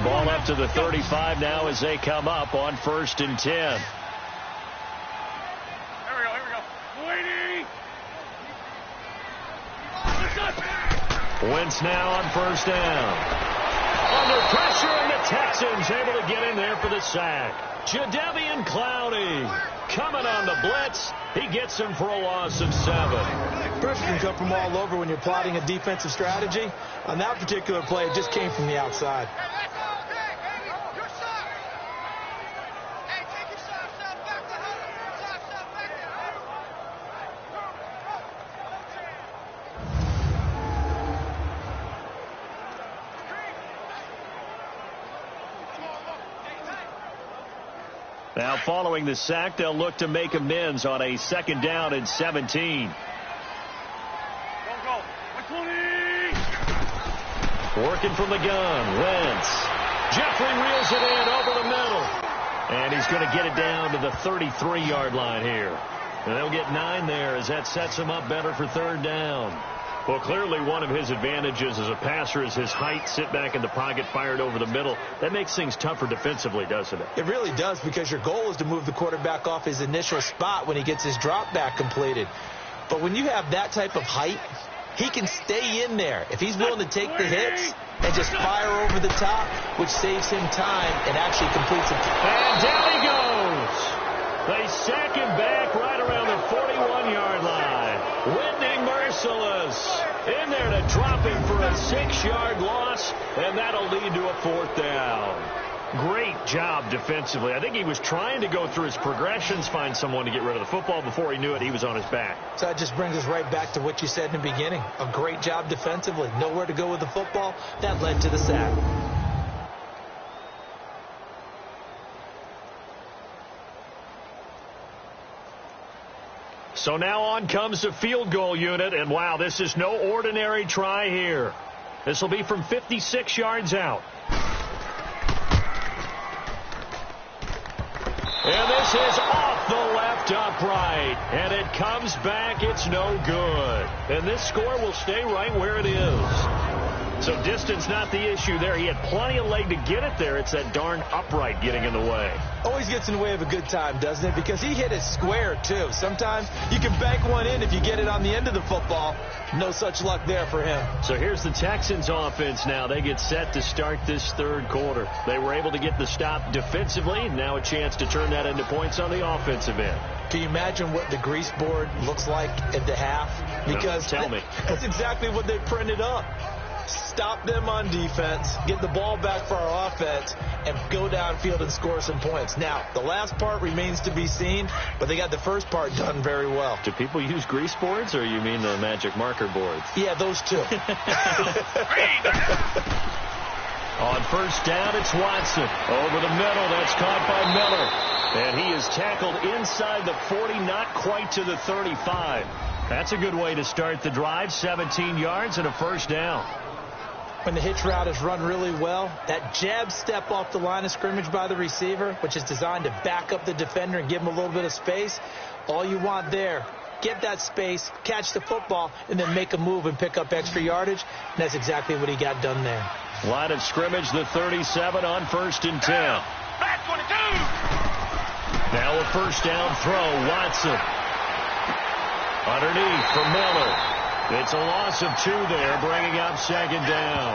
B: Ball up to the 35 now as they come up on 1st and 10. Wentz now on 1st down. Under pressure, and the Texans able to get in there for the sack. Jadeveon Clowney coming on the blitz. He gets him for a loss of 7.
C: Pressure can come from all over when you're plotting a defensive strategy. On that particular play, it just came from the outside.
B: Now, following the sack, they'll look to make amends on a 2nd down and 17. Working from the gun, Wentz. Jeffrey reels it in over the middle. And he's going to get it down to the 33-yard line here. And they'll get 9 there as that sets him up better for 3rd down. Well, clearly one of his advantages as a passer is his height, sit back in the pocket, fired over the middle. That makes things tougher defensively, doesn't it?
C: It really does, because your goal is to move the quarterback off his initial spot when he gets his drop back completed. But when you have that type of height, he can stay in there. If he's willing to take the hits and just fire over the top, which saves him time and actually completes it.
B: And down he goes. They sack him back right around the 41-yard line. Whitney merciless in there to drop him for a 6-yard loss, and that'll lead to a 4th down. Great job defensively. I think he was trying to go through his progressions, find someone to get rid of the football. Before he knew it, he was on his back.
C: So that just brings us right back to what you said in the beginning. A great job defensively. Nowhere to go with the football. That led to the sack.
B: So now on comes the field goal unit, and wow, this is no ordinary try here. This will be from 56 yards out. And this is off the left upright, and it comes back. It's no good. And this score will stay right where it is. So distance not the issue there. He had plenty of leg to get it there. It's that darn upright getting in the way.
C: Always gets in the way of a good time, doesn't it? Because he hit it square, too. Sometimes you can bank one in if you get it on the end of the football. No such luck there for him.
B: So here's the Texans offense now. They get set to start this 3rd quarter. They were able to get the stop defensively. Now a chance to turn that into points on the offensive end.
C: Can you imagine what the grease board looks like at the half? Because
B: no, tell me.
C: That's exactly what they printed up. Stop them on defense, get the ball back for our offense, and go downfield and score some points. Now, the last part remains to be seen, but they got the first part done very well.
B: Do people use grease boards, or you mean the magic marker boards?
C: Yeah, those two.
B: On first down, it's Watson. Over the middle, that's caught by Miller. And he is tackled inside the 40, not quite to the 35. That's a good way to start the drive. 17 yards and a first down.
C: When the hitch route is run really well, that jab step off the line of scrimmage by the receiver, which is designed to back up the defender and give him a little bit of space, all you want there, get that space, catch the football, and then make a move and pick up extra yardage. And that's exactly what he got done there.
B: Line of scrimmage, the 37 on first and 10.
D: Back 22.
B: Now a first down throw, Watson. Underneath for Miller. It's a loss of 2 there, bringing up second down.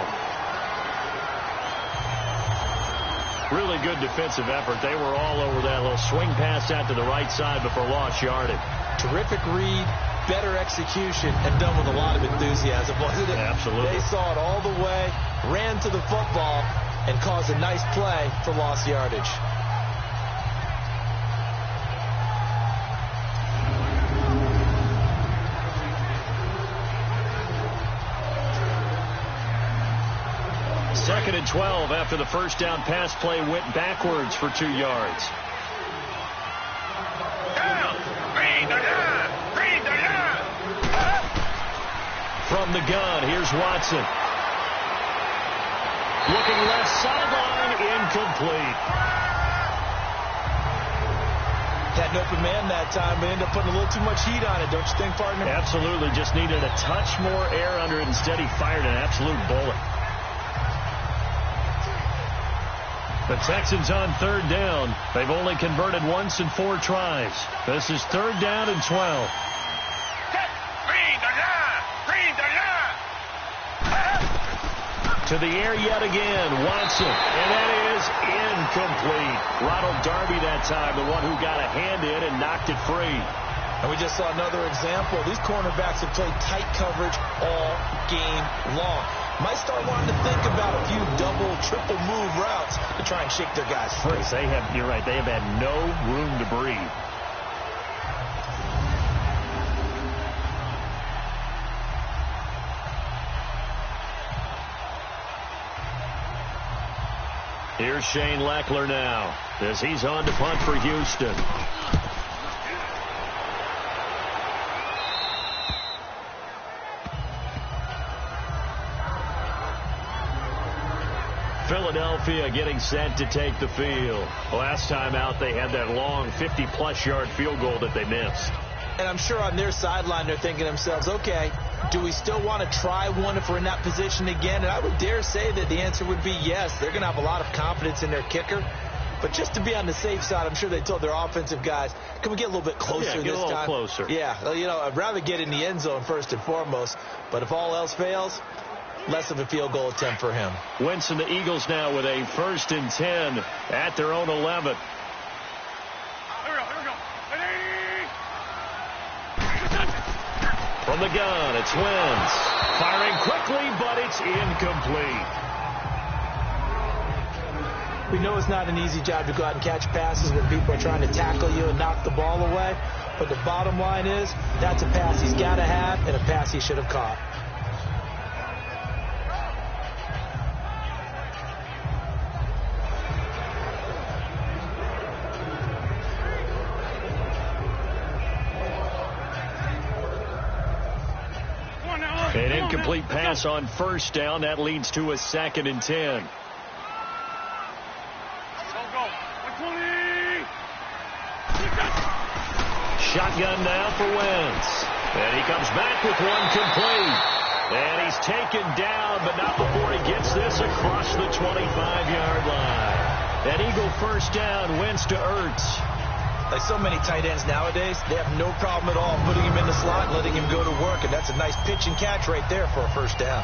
B: Really good defensive effort. They were all over that little swing pass out to the right side before lost yardage.
C: Terrific read, better execution, and done with a lot of enthusiasm, wasn't it?
B: Absolutely.
C: They saw it all the way, ran to the football, and caused a nice play for lost yardage.
B: Second and 12 after the first down pass play went backwards for 2 yards. From the gun, here's Watson. Looking left sideline, incomplete.
C: Had an open man that time, but ended up putting a little too much heat on it, don't you think, partner?
B: Absolutely. Just needed a touch more air under it. Instead, he fired an absolute bullet. The Texans on third down. They've only converted once in 4 tries. This is third down and 12. To the air yet again, Watson. And that is incomplete. Ronald Darby that time, the one who got a hand in and knocked it free.
C: And we just saw another example. These cornerbacks have played tight coverage all game long. Might start wanting to think about a few double, triple move routes to try and shake their guys free.
B: You're right, they have had no room to breathe. Here's Shane Leckler now as he's on to punt for Houston. Philadelphia getting set to take the field. Last time out, they had that long 50-plus yard field goal that they missed.
C: And I'm sure on their sideline, they're thinking to themselves, okay, do we still want to try one if we're in that position again? And I would dare say that the answer would be yes. They're going to have a lot of confidence in their kicker. But just to be on the safe side, I'm sure they told their offensive guys, can we get a little bit closer this time?
B: Yeah, get a little closer.
C: Yeah, you know, I'd rather get in the end zone first and foremost. But if all else fails, less of a field goal attempt for him.
B: Wentz and the Eagles now with a first and 10 at their own 11. From the gun, it's Wentz. Firing quickly, but it's incomplete.
C: We know it's not an easy job to go out and catch passes when people are trying to tackle you and knock the ball away. But the bottom line is, that's a pass he's got to have and a pass he should have caught.
B: An incomplete pass on first down. That leads to a second and 10. Shotgun now for Wentz. And he comes back with one complete. And he's taken down, but not before he gets this across the 25-yard line. An Eagle first down, Wentz to Ertz.
C: Like so many tight ends nowadays, they have no problem at all putting him in the slot and letting him go to work. And that's a nice pitch and catch right there for a first down.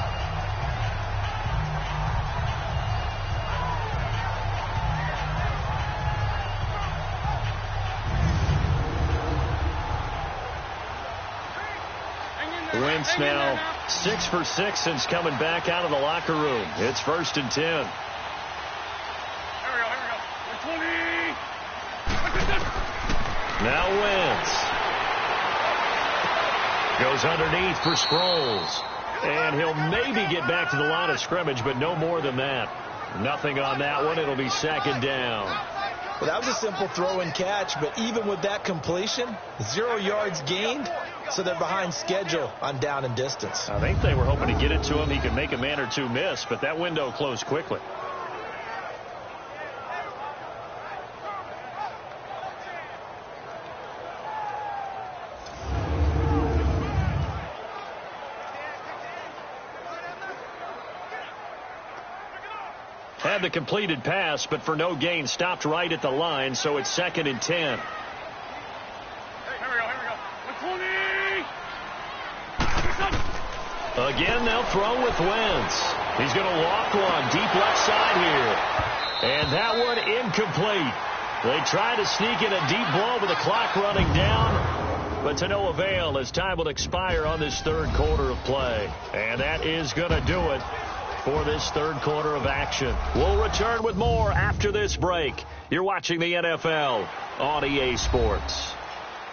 B: Wentz now 6 for 6 since coming back out of the locker room. It's first and 10.
D: Here we go. 20.
B: Now Wentz goes underneath for Sproles. And he'll maybe get back to the line of scrimmage, but no more than that. Nothing on that one. It'll be second down.
C: Well, that was a simple throw and catch, but even with that completion, 0 yards gained, so they're behind schedule on down and distance.
B: I think they were hoping to get it to him. He could make a man or two miss, but that window closed quickly. Had the completed pass, but for no gain, stopped right at the line, so it's 2nd and 10.
D: Here we go.
B: Again, they'll throw with Wentz. He's going to walk one deep left side here. And that one incomplete. They try to sneak in a deep blow with the clock running down, but to no avail as time will expire on this third quarter of play. And that is going to do it for this third quarter of action. We'll return with more after this break. You're watching the NFL on EA Sports.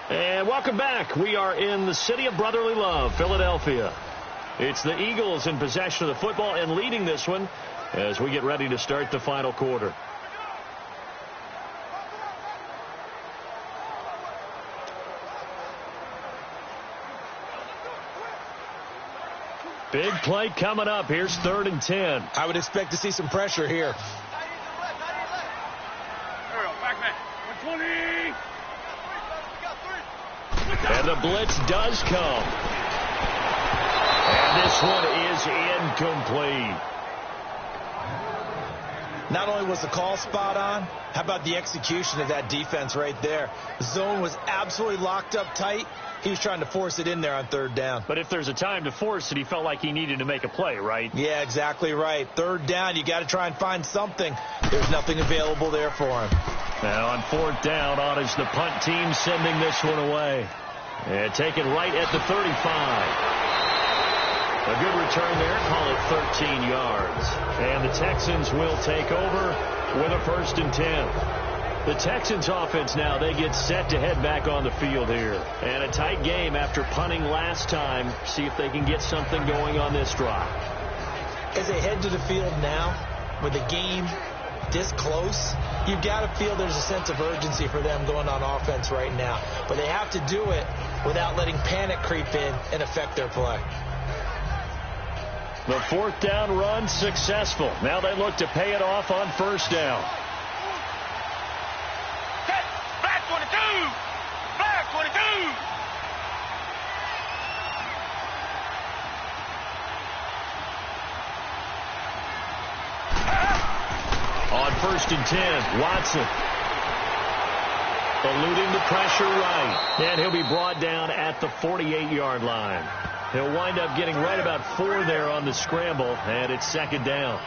B: And welcome back. We are in the city of brotherly love, Philadelphia. It's the Eagles in possession of the football and leading this one as we get ready to start the final quarter. Big play coming up. Here's 3rd and 10.
C: I would expect to see some pressure here.
B: And the blitz does come. And this one is incomplete.
C: Not only was the call spot on, how about the execution of that defense right there? The zone was absolutely locked up tight. He was trying to force it in there on 3rd down.
B: But if there's a time to force it, he felt like he needed to make a play, right?
C: Yeah, exactly right. 3rd down, you got to try and find something. There's nothing available there for him.
B: Now on 4th down, on is the punt team sending this one away. And taken right at the 35. A good return there, call it 13 yards. And the Texans will take over with a 1st and 10. The Texans offense now, they get set to head back on the field here. And a tight game after punting last time. See if they can get something going on this drive.
C: As they head to the field now, with the game this close, you've got to feel there's a sense of urgency for them going on offense right now. But they have to do it without letting panic creep in and affect their play.
B: The 4th down run successful. Now they look to pay it off on 1st down.
D: Back 22! Back 22!
B: On 1st and 10, Watson. Eluding the pressure right. And he'll be brought down at the 48-yard line. He'll wind up getting right about 4 there on the scramble, and it's 2nd down.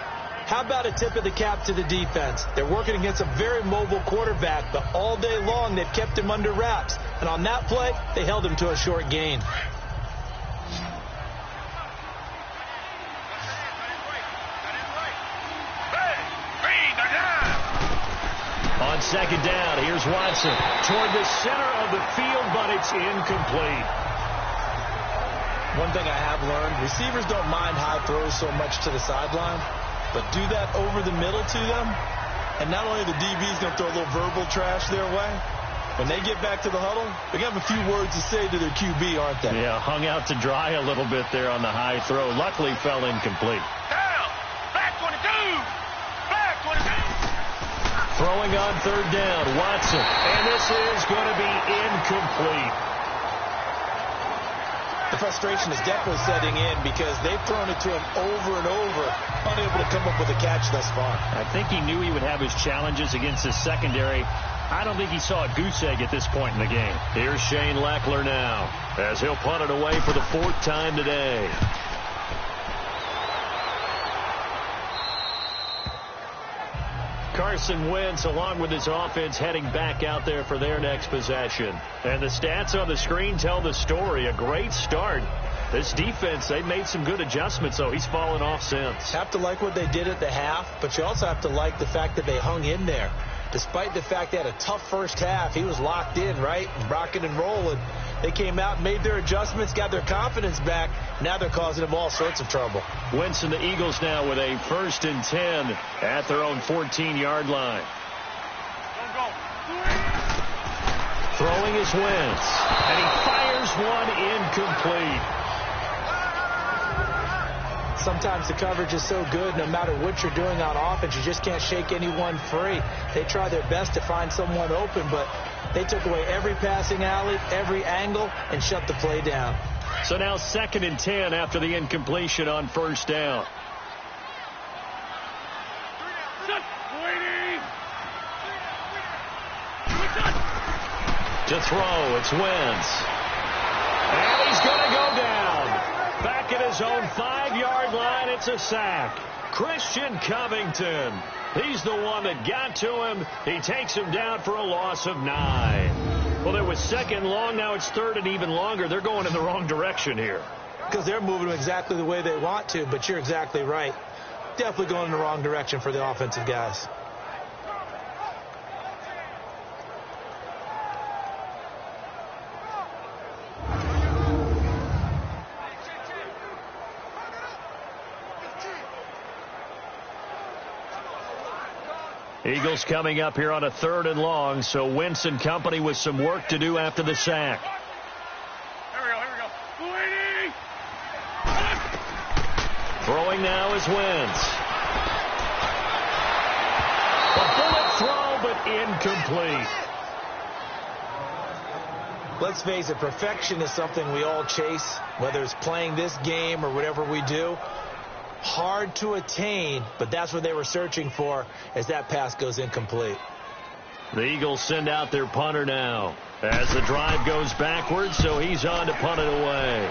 C: How about a tip of the cap to the defense? They're working against a very mobile quarterback, but all day long they've kept him under wraps. And on that play, they held him to a short gain.
B: On 2nd down, here's Watson toward the center of the field, but it's incomplete.
C: One thing I have learned, receivers don't mind high throws so much to the sideline, but do that over the middle to them, and not only the DB's going to throw a little verbal trash their way, when they get back to the huddle, they're going to have a few words to say to their QB, aren't they?
B: Yeah, hung out to dry a little bit there on the high throw. Luckily fell incomplete.
D: Down! Back 22! Back 22!
B: Throwing on 3rd down, Watson, and this is going to be incomplete.
C: The frustration is definitely setting in because they've thrown it to him over and over, unable to come up with a catch thus far.
B: I think he knew he would have his challenges against his secondary. I don't think he saw a goose egg at this point in the game. Here's Shane Leckler now as he'll punt it away for the 4th time today. Carson Wentz, along with his offense, heading back out there for their next possession. And the stats on the screen tell the story. A great start. This defense, they made some good adjustments, so he's fallen off since.
C: Have to like what they did at the half, but you also have to like the fact that they hung in there. despite the fact they had a tough first half, he was locked in, right? Rocking and rolling. They came out and made their adjustments, got their confidence back. Now they're causing him all sorts of trouble.
B: Wentz and the Eagles now with a 1st and 10 at their own 14-yard line. Throwing is Wentz, and he fires one incomplete.
C: Sometimes the coverage is so good, no matter what you're doing on offense, you just can't shake anyone free. They try their best to find someone open, but they took away every passing alley, every angle, and shut the play down.
B: So now 2nd and 10 after the incompletion on 1st down. To throw, it's Wentz. And he's going to go down. Back at his own 5-yard line, it's a sack. Christian Covington. He's the one that got to him. He takes him down for a loss of 9. Well, it was 2nd long. Now it's 3rd and even longer. They're going in the wrong direction here.
C: Because they're moving exactly the way they want to, but you're exactly right. Definitely going in the wrong direction for the offensive guys.
B: Eagles coming up here on a 3rd and long, so Wentz and company with some work to do after the sack.
D: Here we go. Waiting.
B: Throwing now is Wentz. A bullet throw, but incomplete.
C: Let's face it, perfection is something we all chase, whether it's playing this game or whatever we do. Hard to attain, but that's what they were searching for as that pass goes incomplete.
B: The Eagles send out their punter now as the drive goes backwards, so he's on to punt it away.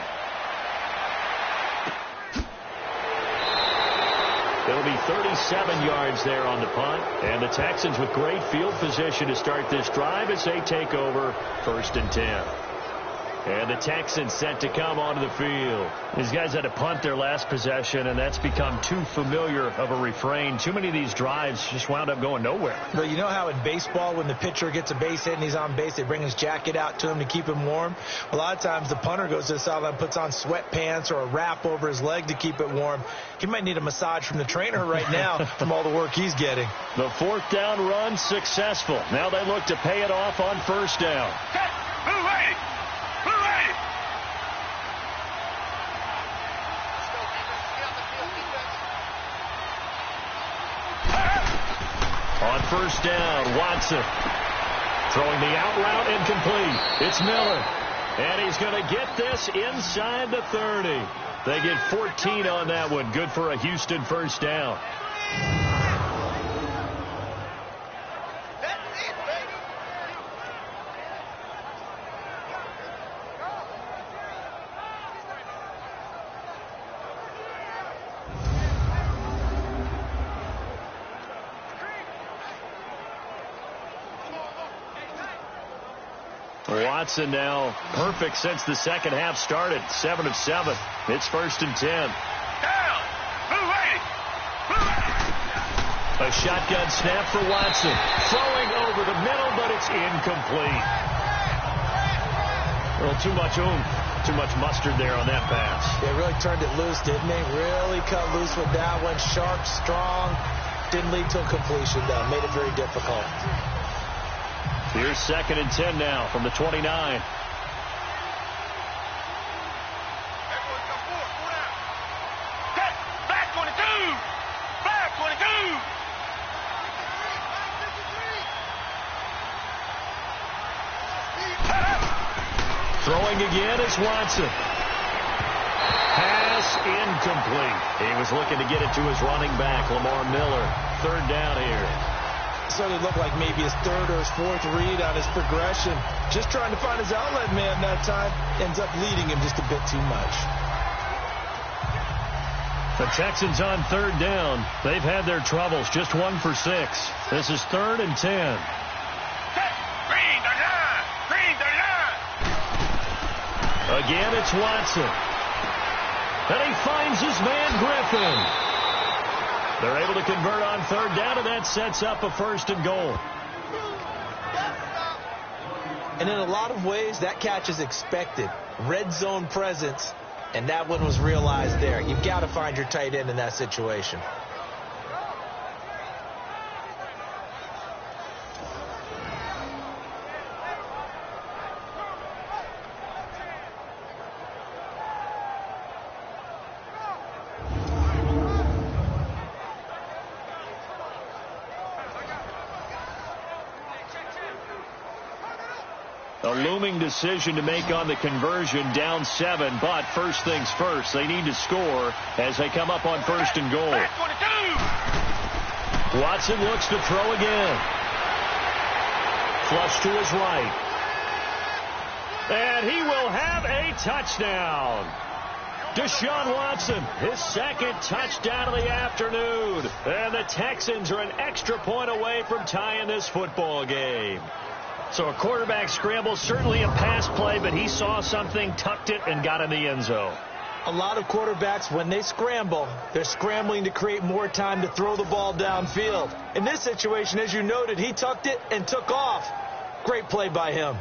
B: It'll be 37 yards there on the punt, and the Texans with great field position to start this drive as they take over 1st and 10. And the Texans set to come onto the field. These guys had to punt their last possession, and that's become too familiar of a refrain. Too many of these drives just wound up going nowhere.
C: But you know how in baseball, when the pitcher gets a base hit and he's on base, they bring his jacket out to him to keep him warm? A lot of times the punter goes to the sideline, puts on sweatpants or a wrap over his leg to keep it warm. He might need a massage from the trainer right now from all the work he's getting.
B: The 4th down run successful. Now they look to pay it off on 1st down. On 1st down, Watson throwing the out route incomplete. It's Miller, and he's going to get this inside the 30. They get 14 on that one. Good for a Houston 1st down. Watson now perfect since the 2nd half started. 7 of 7. It's 1st and 10.
D: Down.
B: A shotgun snap for Watson. Throwing over the middle, but it's incomplete. A little too much oomph. Too much mustard there on that pass.
C: They really turned it loose, didn't they? Really cut loose with that one. Sharp, strong. Didn't lead to a completion, though. Made it very difficult.
B: Here's 2nd and 10 now from the 29.
D: Back 22. Back 22.
B: Throwing again is Watson. Pass incomplete. He was looking to get it to his running back, Lamar Miller. 3rd down here.
C: Certainly looked like maybe his 3rd or his 4th read on his progression. Just trying to find his outlet man that time. Ends up leading him just a bit too much.
B: The Texans on 3rd down. They've had their troubles. Just 1 for 6. This is 3rd and 10.
D: Green 39. Green 39.
B: Again, it's Watson. And he finds his man Griffin. They're able to convert on 3rd down, and that sets up a 1st and goal.
C: And in a lot of ways, that catch is expected. Red zone presence, and that one was realized there. You've got to find your tight end in that situation.
B: A looming decision to make on the conversion, down 7, but first things first, they need to score as they come up on 1st and goal. Watson looks to throw again. Flush to his right. And he will have a touchdown. Deshaun Watson, his 2nd touchdown of the afternoon. And the Texans are an extra point away from tying this football game. So a quarterback scramble, certainly a pass play, but he saw something, tucked it, and got in the end zone.
C: A lot of quarterbacks, when they scramble, they're scrambling to create more time to throw the ball downfield. In this situation, as you noted, he tucked it and took off. Great play by him.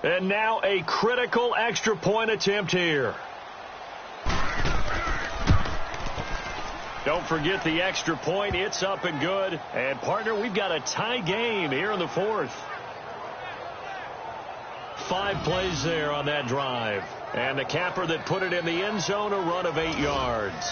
B: And now a critical extra point attempt here. Don't forget the extra point. It's up and good. And, partner, we've got a tie game here in the 4th. 5 plays there on that drive. And the capper that put it in the end zone, a run of 8 yards.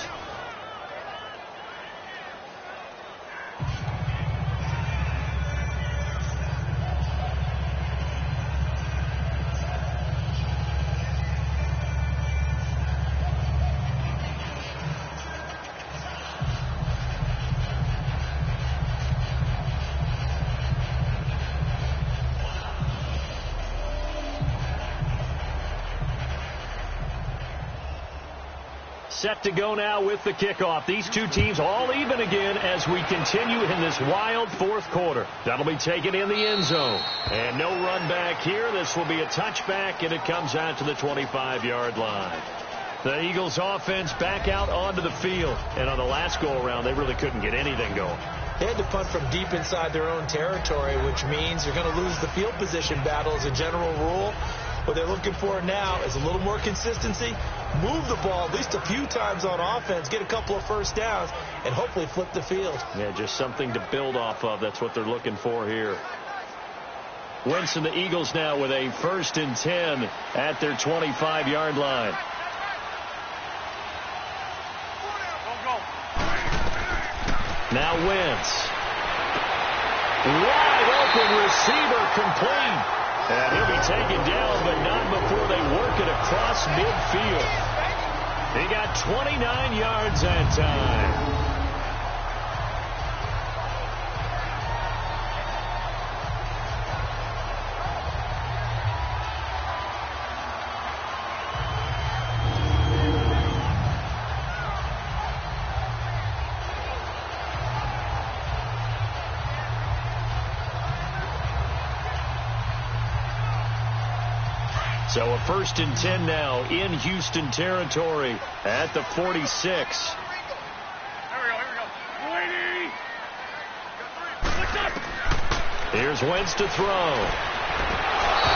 B: Set to go now with the kickoff. These two teams all even again as we continue in this wild 4th quarter. That'll be taken in the end zone. And no run back here. This will be a touchback, and it comes out to the 25-yard line. The Eagles offense back out onto the field. And on the last go-around, they really couldn't get anything going.
C: They had to punt from deep inside their own territory, which means you're going to lose the field position battle as a general rule. What they're looking for now is a little more consistency, move the ball at least a few times on offense, get a couple of first downs, and hopefully flip the field.
B: Yeah, just something to build off of. That's what they're looking for here. Wentz and the Eagles now with a 1st and 10 at their 25-yard line. Now Wentz. Wide open receiver complete. And he'll be taken down, but not before they work it across midfield. He got 29 yards that time. So a 1st and 10 now in Houston territory at the 46. Here's Wentz to throw.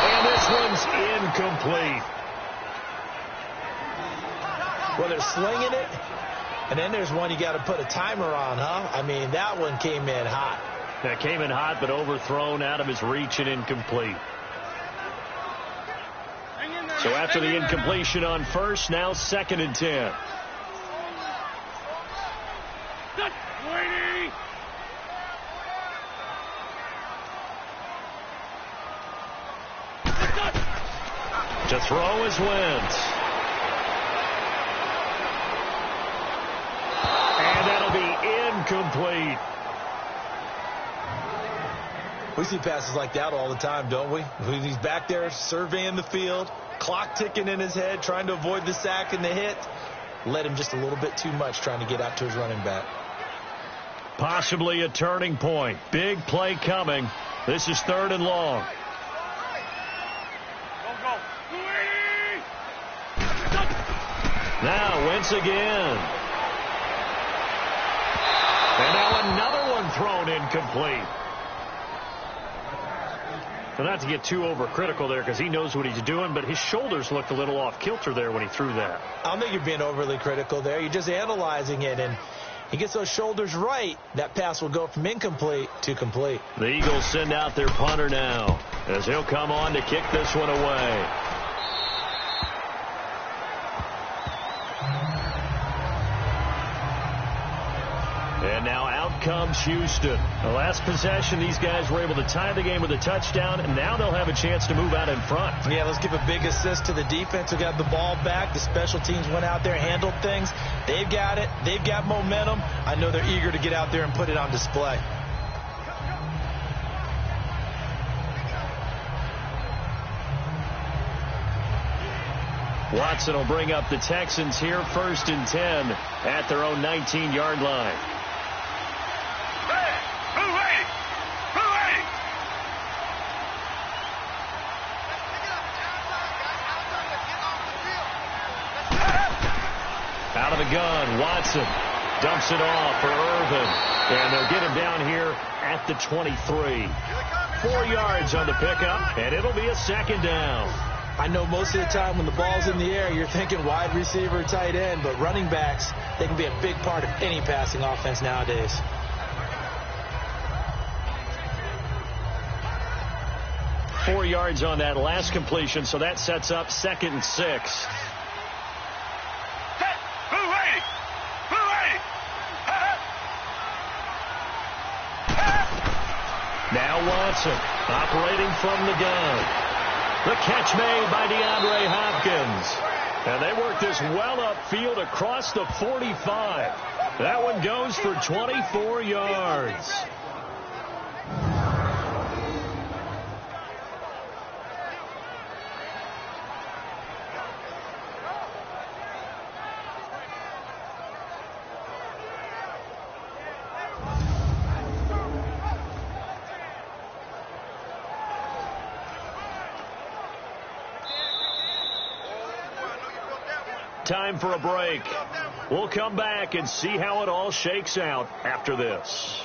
B: And this one's incomplete.
C: Well, they're slinging it, and then there's one you got to put a timer on, huh? I mean, that one came in hot.
B: That came in hot, but overthrown out of his reach and incomplete. So after the incompletion on 1st, now 2nd and 10. To throw is Wentz. And that'll be incomplete.
C: We see passes like that all the time, don't we? He's back there surveying the field, clock ticking in his head, trying to avoid the sack and the hit. Led him just a little bit too much trying to get out to his running back.
B: Possibly a turning point. Big play coming. This is 3rd and long. Now Wentz again. And now another one thrown incomplete. So not to get too overcritical there because he knows what he's doing, but his shoulders looked a little off kilter there when he threw that.
C: I don't think you're being overly critical there. You're just analyzing it, and he gets those shoulders right. That pass will go from incomplete to complete.
B: The Eagles send out their punter now as he'll come on to kick this one away. And now out comes Houston. The last possession, these guys were able to tie the game with a touchdown, and now they'll have a chance to move out in front.
C: Yeah, let's give a big assist to the defense who got the ball back. The special teams went out there, handled things. They've got it. They've got momentum. I know they're eager to get out there and put it on display.
B: Watson will bring up the Texans here, 1st and 10 at their own 19-yard line. Out of the gun, Watson dumps it off for Irvin, and they'll get him down here at the 23. 4 yards on the pickup, and it'll be a 2nd down.
C: I know most of the time when the ball's in the air, you're thinking wide receiver, tight end, but running backs, they can be a big part of any passing offense nowadays.
B: Four yards on that last completion, so that sets up 2nd and 6. Now Watson operating from the gun. The catch made by DeAndre Hopkins. And they work this well upfield across the 45. That one goes for 24 yards. Time for a break. We'll come back and see how it all shakes out after this.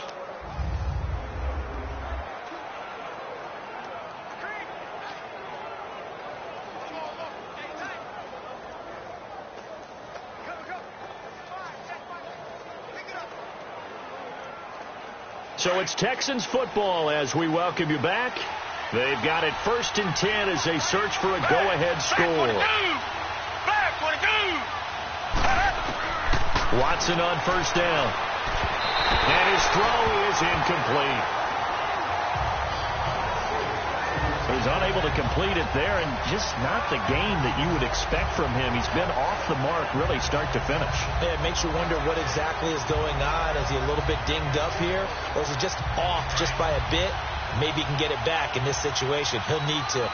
B: So it's Texans football as we welcome you back. They've got it 1st and 10 as they search for a go-ahead score. Watson on 1st down. And his throw is incomplete. So he's unable to complete it there, and just not the game that you would expect from him. He's been off the mark really start to finish.
C: Yeah, it makes you wonder what exactly is going on. Is he a little bit dinged up here, or is he just off just by a bit? Maybe he can get it back in this situation. He'll need to.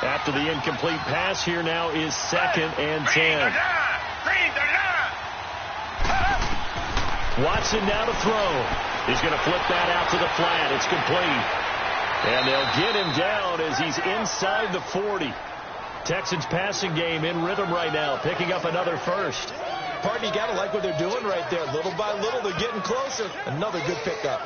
B: After the incomplete pass, here now is 2nd and 10. Watson now to throw. He's going to flip that out to the flat. It's complete. And they'll get him down as he's inside the 40. Texans passing game in rhythm right now, picking up another first.
C: Partner, you got to like what they're doing right there. Little by little, they're getting closer. Another good pickup.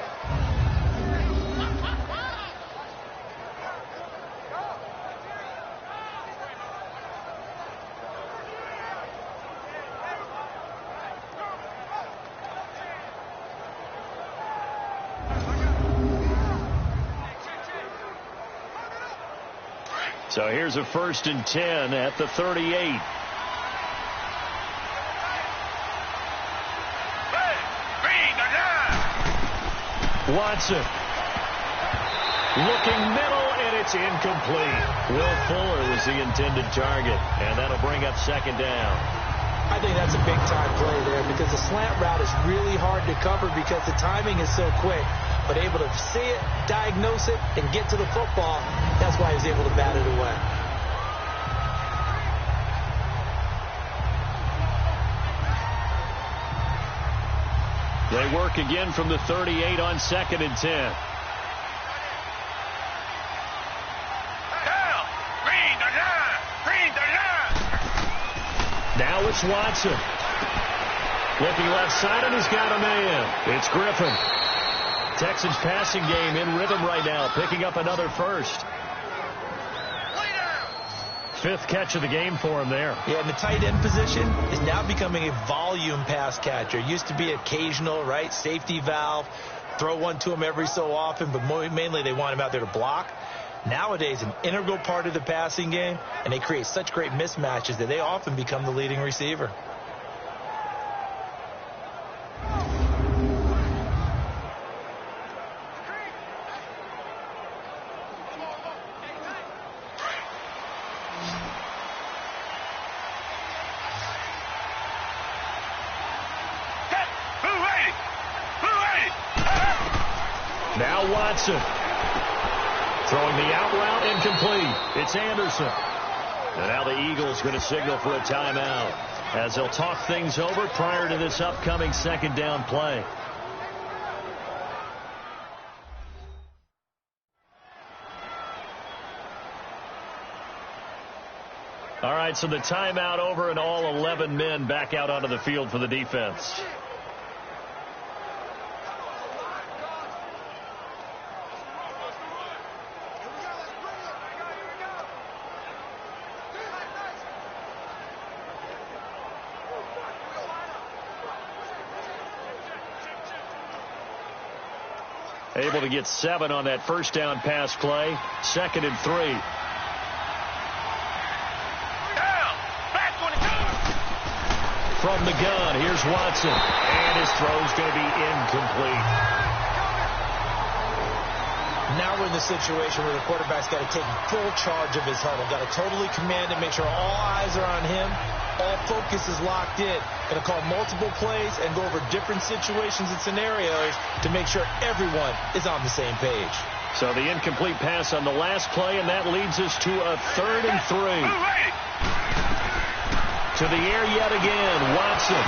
B: So here's a 1st and 10 at the 38. Watson looking middle, and it's incomplete. Will Fuller was the intended target, and that'll bring up 2nd down.
C: I think that's a big-time play there because the slant route is really hard to cover because the timing is so quick. But able to see it, diagnose it, and get to the football, that's why he was able to bat it away. They
B: work again from the 38 on 2nd and 10. Now it's Watson. Looking left side, and he's got a man. It's Griffin. Texans passing game in rhythm right now, picking up another first. Fifth catch of the game for him there.
C: Yeah, and the tight end position is now becoming a volume pass catcher. Used to be occasional, right? Safety valve. Throw one to him every so often, but mainly they want him out there to block. Nowadays, an integral part of the passing game, and they create such great mismatches that they often become the leading receiver.
B: Now Watson. Throwing the out route, incomplete. It's Anderson. And now the Eagles going to signal for a timeout as they'll talk things over prior to this upcoming second down play. All right, so the timeout over and all 11 men back out onto the field for the defense. Able to get 7 on that first down pass play. 2nd and 3. From the gun, here's Watson. And his throw's going to be incomplete.
C: Now we're in the situation where the quarterback's got to take full charge of his huddle. Got to totally command it, make sure all eyes are on him. All focus is locked in. Going to call multiple plays and go over different situations and scenarios to make sure everyone is on the same page.
B: So the incomplete pass on the last play, and that leads us to a 3rd and 3. To the air yet again, Watson.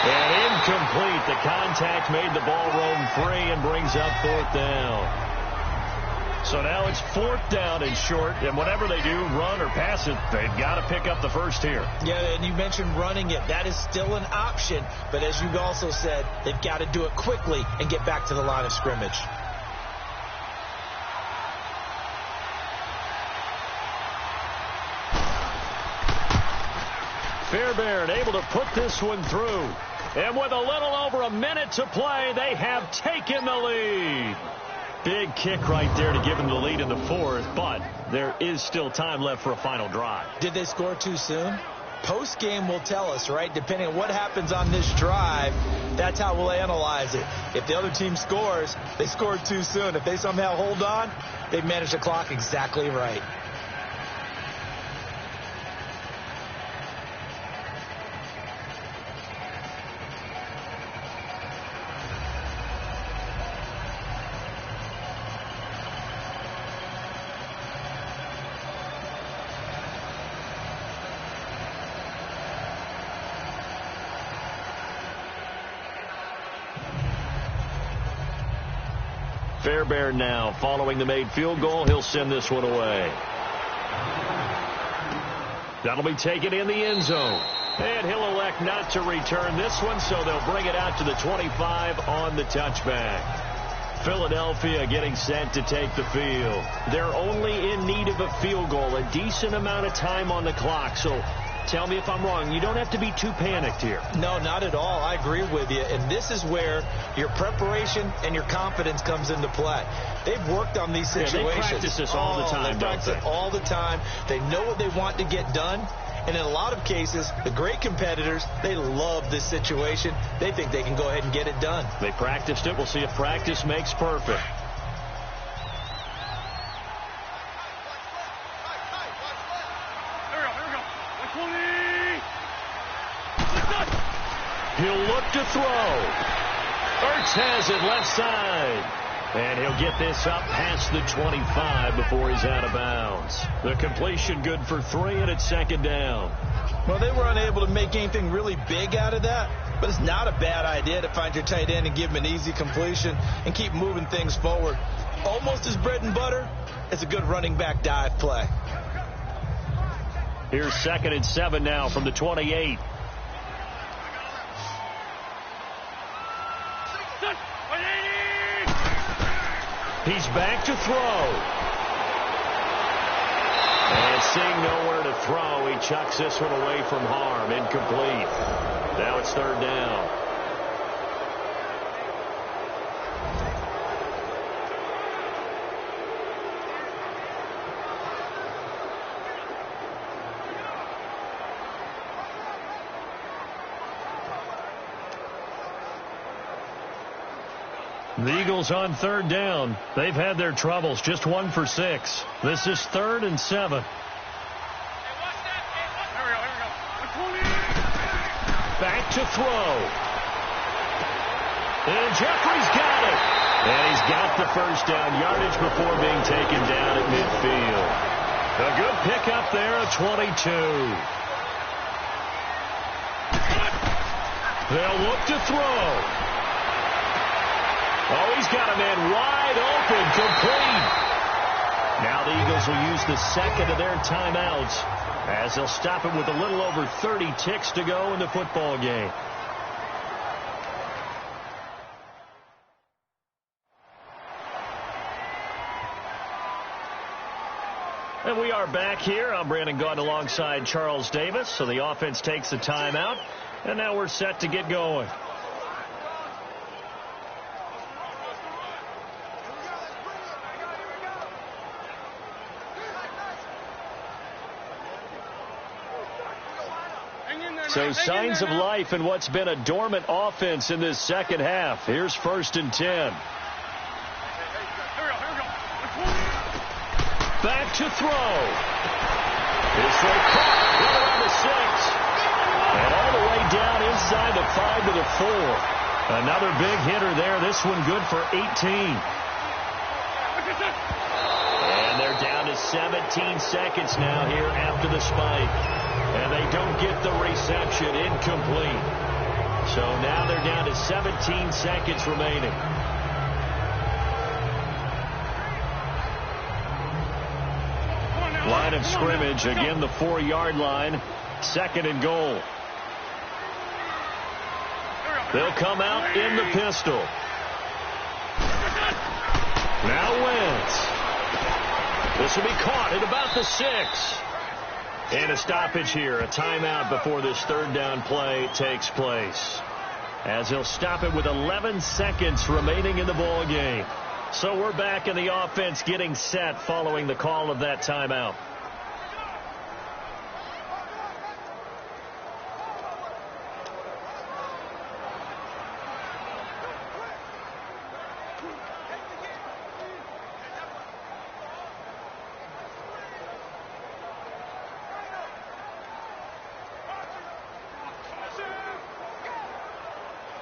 B: And incomplete. The contact made the ball roam free and brings up 4th down. So now it's 4th down and short, and whatever they do, run or pass it, they've got to pick up the first here.
C: Yeah, and you mentioned running it. That is still an option, but as you also said, they've got to do it quickly and get back to the line of scrimmage.
B: Fairbairn able to put this one through. And with a little over a minute to play, they have taken the lead. Big kick right there to give them the lead in the 4th, but there is still time left for a final drive.
C: Did they score too soon? Post-game will tell us, right? Depending on what happens on this drive, that's how we'll analyze it. If the other team scores, they scored too soon. If they somehow hold on, they've managed the clock exactly right.
B: Fairbairn now following the made field goal. He'll send this one away. That'll be taken in the end zone. And he'll elect not to return this one, so they'll bring it out to the 25 on the touchback. Philadelphia getting set to take the field. They're only in need of a field goal, a decent amount of time on the clock. So tell me if I'm wrong. You don't have to be too panicked here.
C: No, not at all. I agree with you. And this is where your preparation and your confidence comes into play. They've worked on these situations.
B: Yeah, they practice this all the time,
C: they practice it all the time. They know what they want to get done. And in a lot of cases, the great competitors, they love this situation. They think they can go ahead and get it done.
B: They practiced it. We'll see if practice makes perfect. He'll look to throw. Ertz has it left side. And he'll get this up past the 25 before he's out of bounds. The completion good for 3, and it's 2nd down.
C: Well, they were unable to make anything really big out of that, but it's not a bad idea to find your tight end and give him an easy completion and keep moving things forward. Almost his bread and butter. It's a good running back dive play.
B: Here's 2nd and 7 now from the 28. He's back to throw. And seeing nowhere to throw, he chucks this one away from harm. Incomplete. Now it's third down. The Eagles on third down. They've had their troubles. Just 1 for 6. This is 3rd and 7. Back to throw. And Jeffrey's got it. And he's got the first down yardage before being taken down at midfield. A good pickup there, a 22. They'll look to throw. Oh, he's got a man wide open, complete. Now the Eagles will use the second of their timeouts as they'll stop it with a little over 30 ticks to go in the football game. And we are back here. I'm Brandon Gaudin alongside Charles Davis. So the offense takes a timeout, and now we're set to get going. So signs of life in what's been a dormant offense in this second half. Here's 1st and 10. Back to throw. His throw caught right around the 6. And all the way down inside the 5 to the 4. Another big hitter there. This one good for 18. And they're down to 17 seconds now here after the spike. And they don't get the reception. Incomplete. So now they're down to 17 seconds remaining. Line of scrimmage. Again, the 4-yard line. 2nd and goal. They'll come out in the pistol. Now Wentz. This will be caught at about the 6. And a stoppage here, a timeout before this third down play takes place. As he'll stop it with 11 seconds remaining in the ball game. So we're back in the offense getting set following the call of that timeout.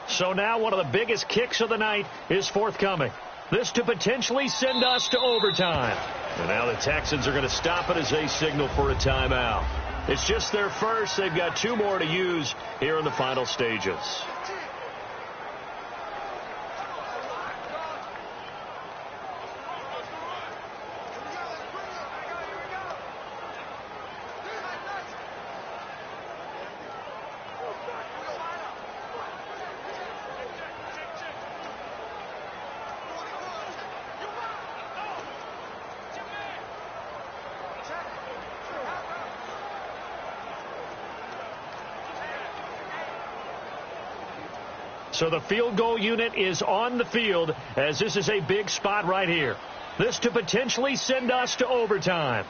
B: So now one of the biggest kicks of the night is forthcoming. This to potentially send us to overtime. And now the Texans are going to stop it as they signal for a timeout. It's just their first. They've got 2 more to use here in the final stages. So the field goal unit is on the field as this is a big spot right here. This to potentially send us to overtime.